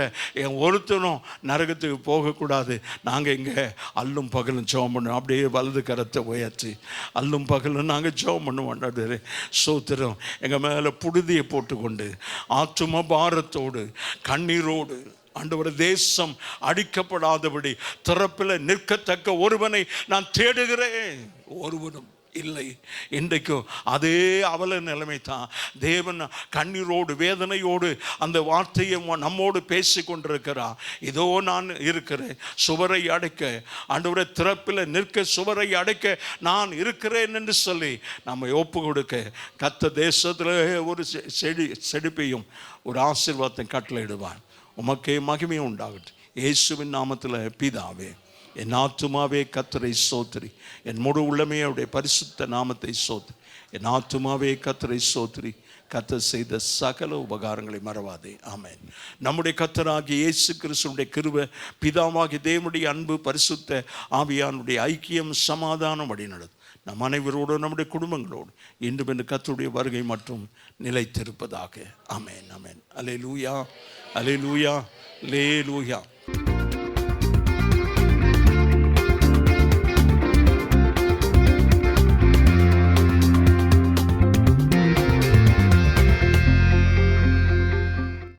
ஒருத்தரும் நரகத்துக்கு போகக்கூடாது. நாங்கள் இங்கே அல்லும் பகலும் ஜெபம் பண்ணுவோம். அப்படியே வலது கரத்தை உயர்த்தி அல்லும் பகலும் நாங்கள் ஜெபம் பண்ணுவோம். ஆண்டவரே ஸ்தோத்திரம். எங்கள் மேலே புழுதியை போட்டுக்கொண்டு ஆத்தும பாரத்தோடு கண்ணீரோடு ஆண்டவரே, தேசம் அடிக்கப்படாதபடி திறப்பில் நிற்கத்தக்க ஒருவனை நான் தேடுகிறேன், ஒருவனும் இல்லை. இன்றைக்கும் அதே அவல நிலைமை தான். தேவன் கண்ணீரோடு வேதனையோடு அந்த வார்த்தையை நம்மோடு பேசி கொண்டிருக்கிறார். இதோ நான் இருக்கிறேன், சுவரை அடைக்க, ஆண்டவரே திறப்பில் நிற்க, சுவரை அடைக்க நான் இருக்கிறேன் என்று சொல்லி நம்ம ஒப்பு கொடுக்க கர்த்தர் தேசத்தில் ஒரு செழிப்பையும் ஒரு ஆசீர்வாதத்தை கட்டளையிடுவார். உமக்கே மகிமையும் உண்டாகட்டும். இயேசுவின் நாமத்தில் பிதாவே. என் ஆத்துமாவே கர்த்தரை ஸ்தோத்திரி, என் முழு உள்ளமே அவருடைய பரிசுத்த நாமத்தை ஸ்தோத்திரி. என் ஆத்துமாவே கர்த்தரை ஸ்தோத்திரி, கர்த்தர் செய்த சகல உபகாரங்களை மறவாதே. ஆமென். நம்முடைய கர்த்தராகிய இயேசு கிறிஸ்துவினுடைய கிருபை, பிதாவாகிய தேவனுடைய அன்பு, பரிசுத்த ஆவியானுடைய ஐக்கியம், சமாதானம் வழிநடத்தும் நம் அனைவரோடு, நம்முடைய குடும்பங்களோடு இன்றும் என்று கர்த்தருடைய வருகை மற்றும் நிலைத்திருப்பதாக. ஆமென். ஆமென். அல்லேலூயா, அல்லேலூயா, அல்லேலூயா.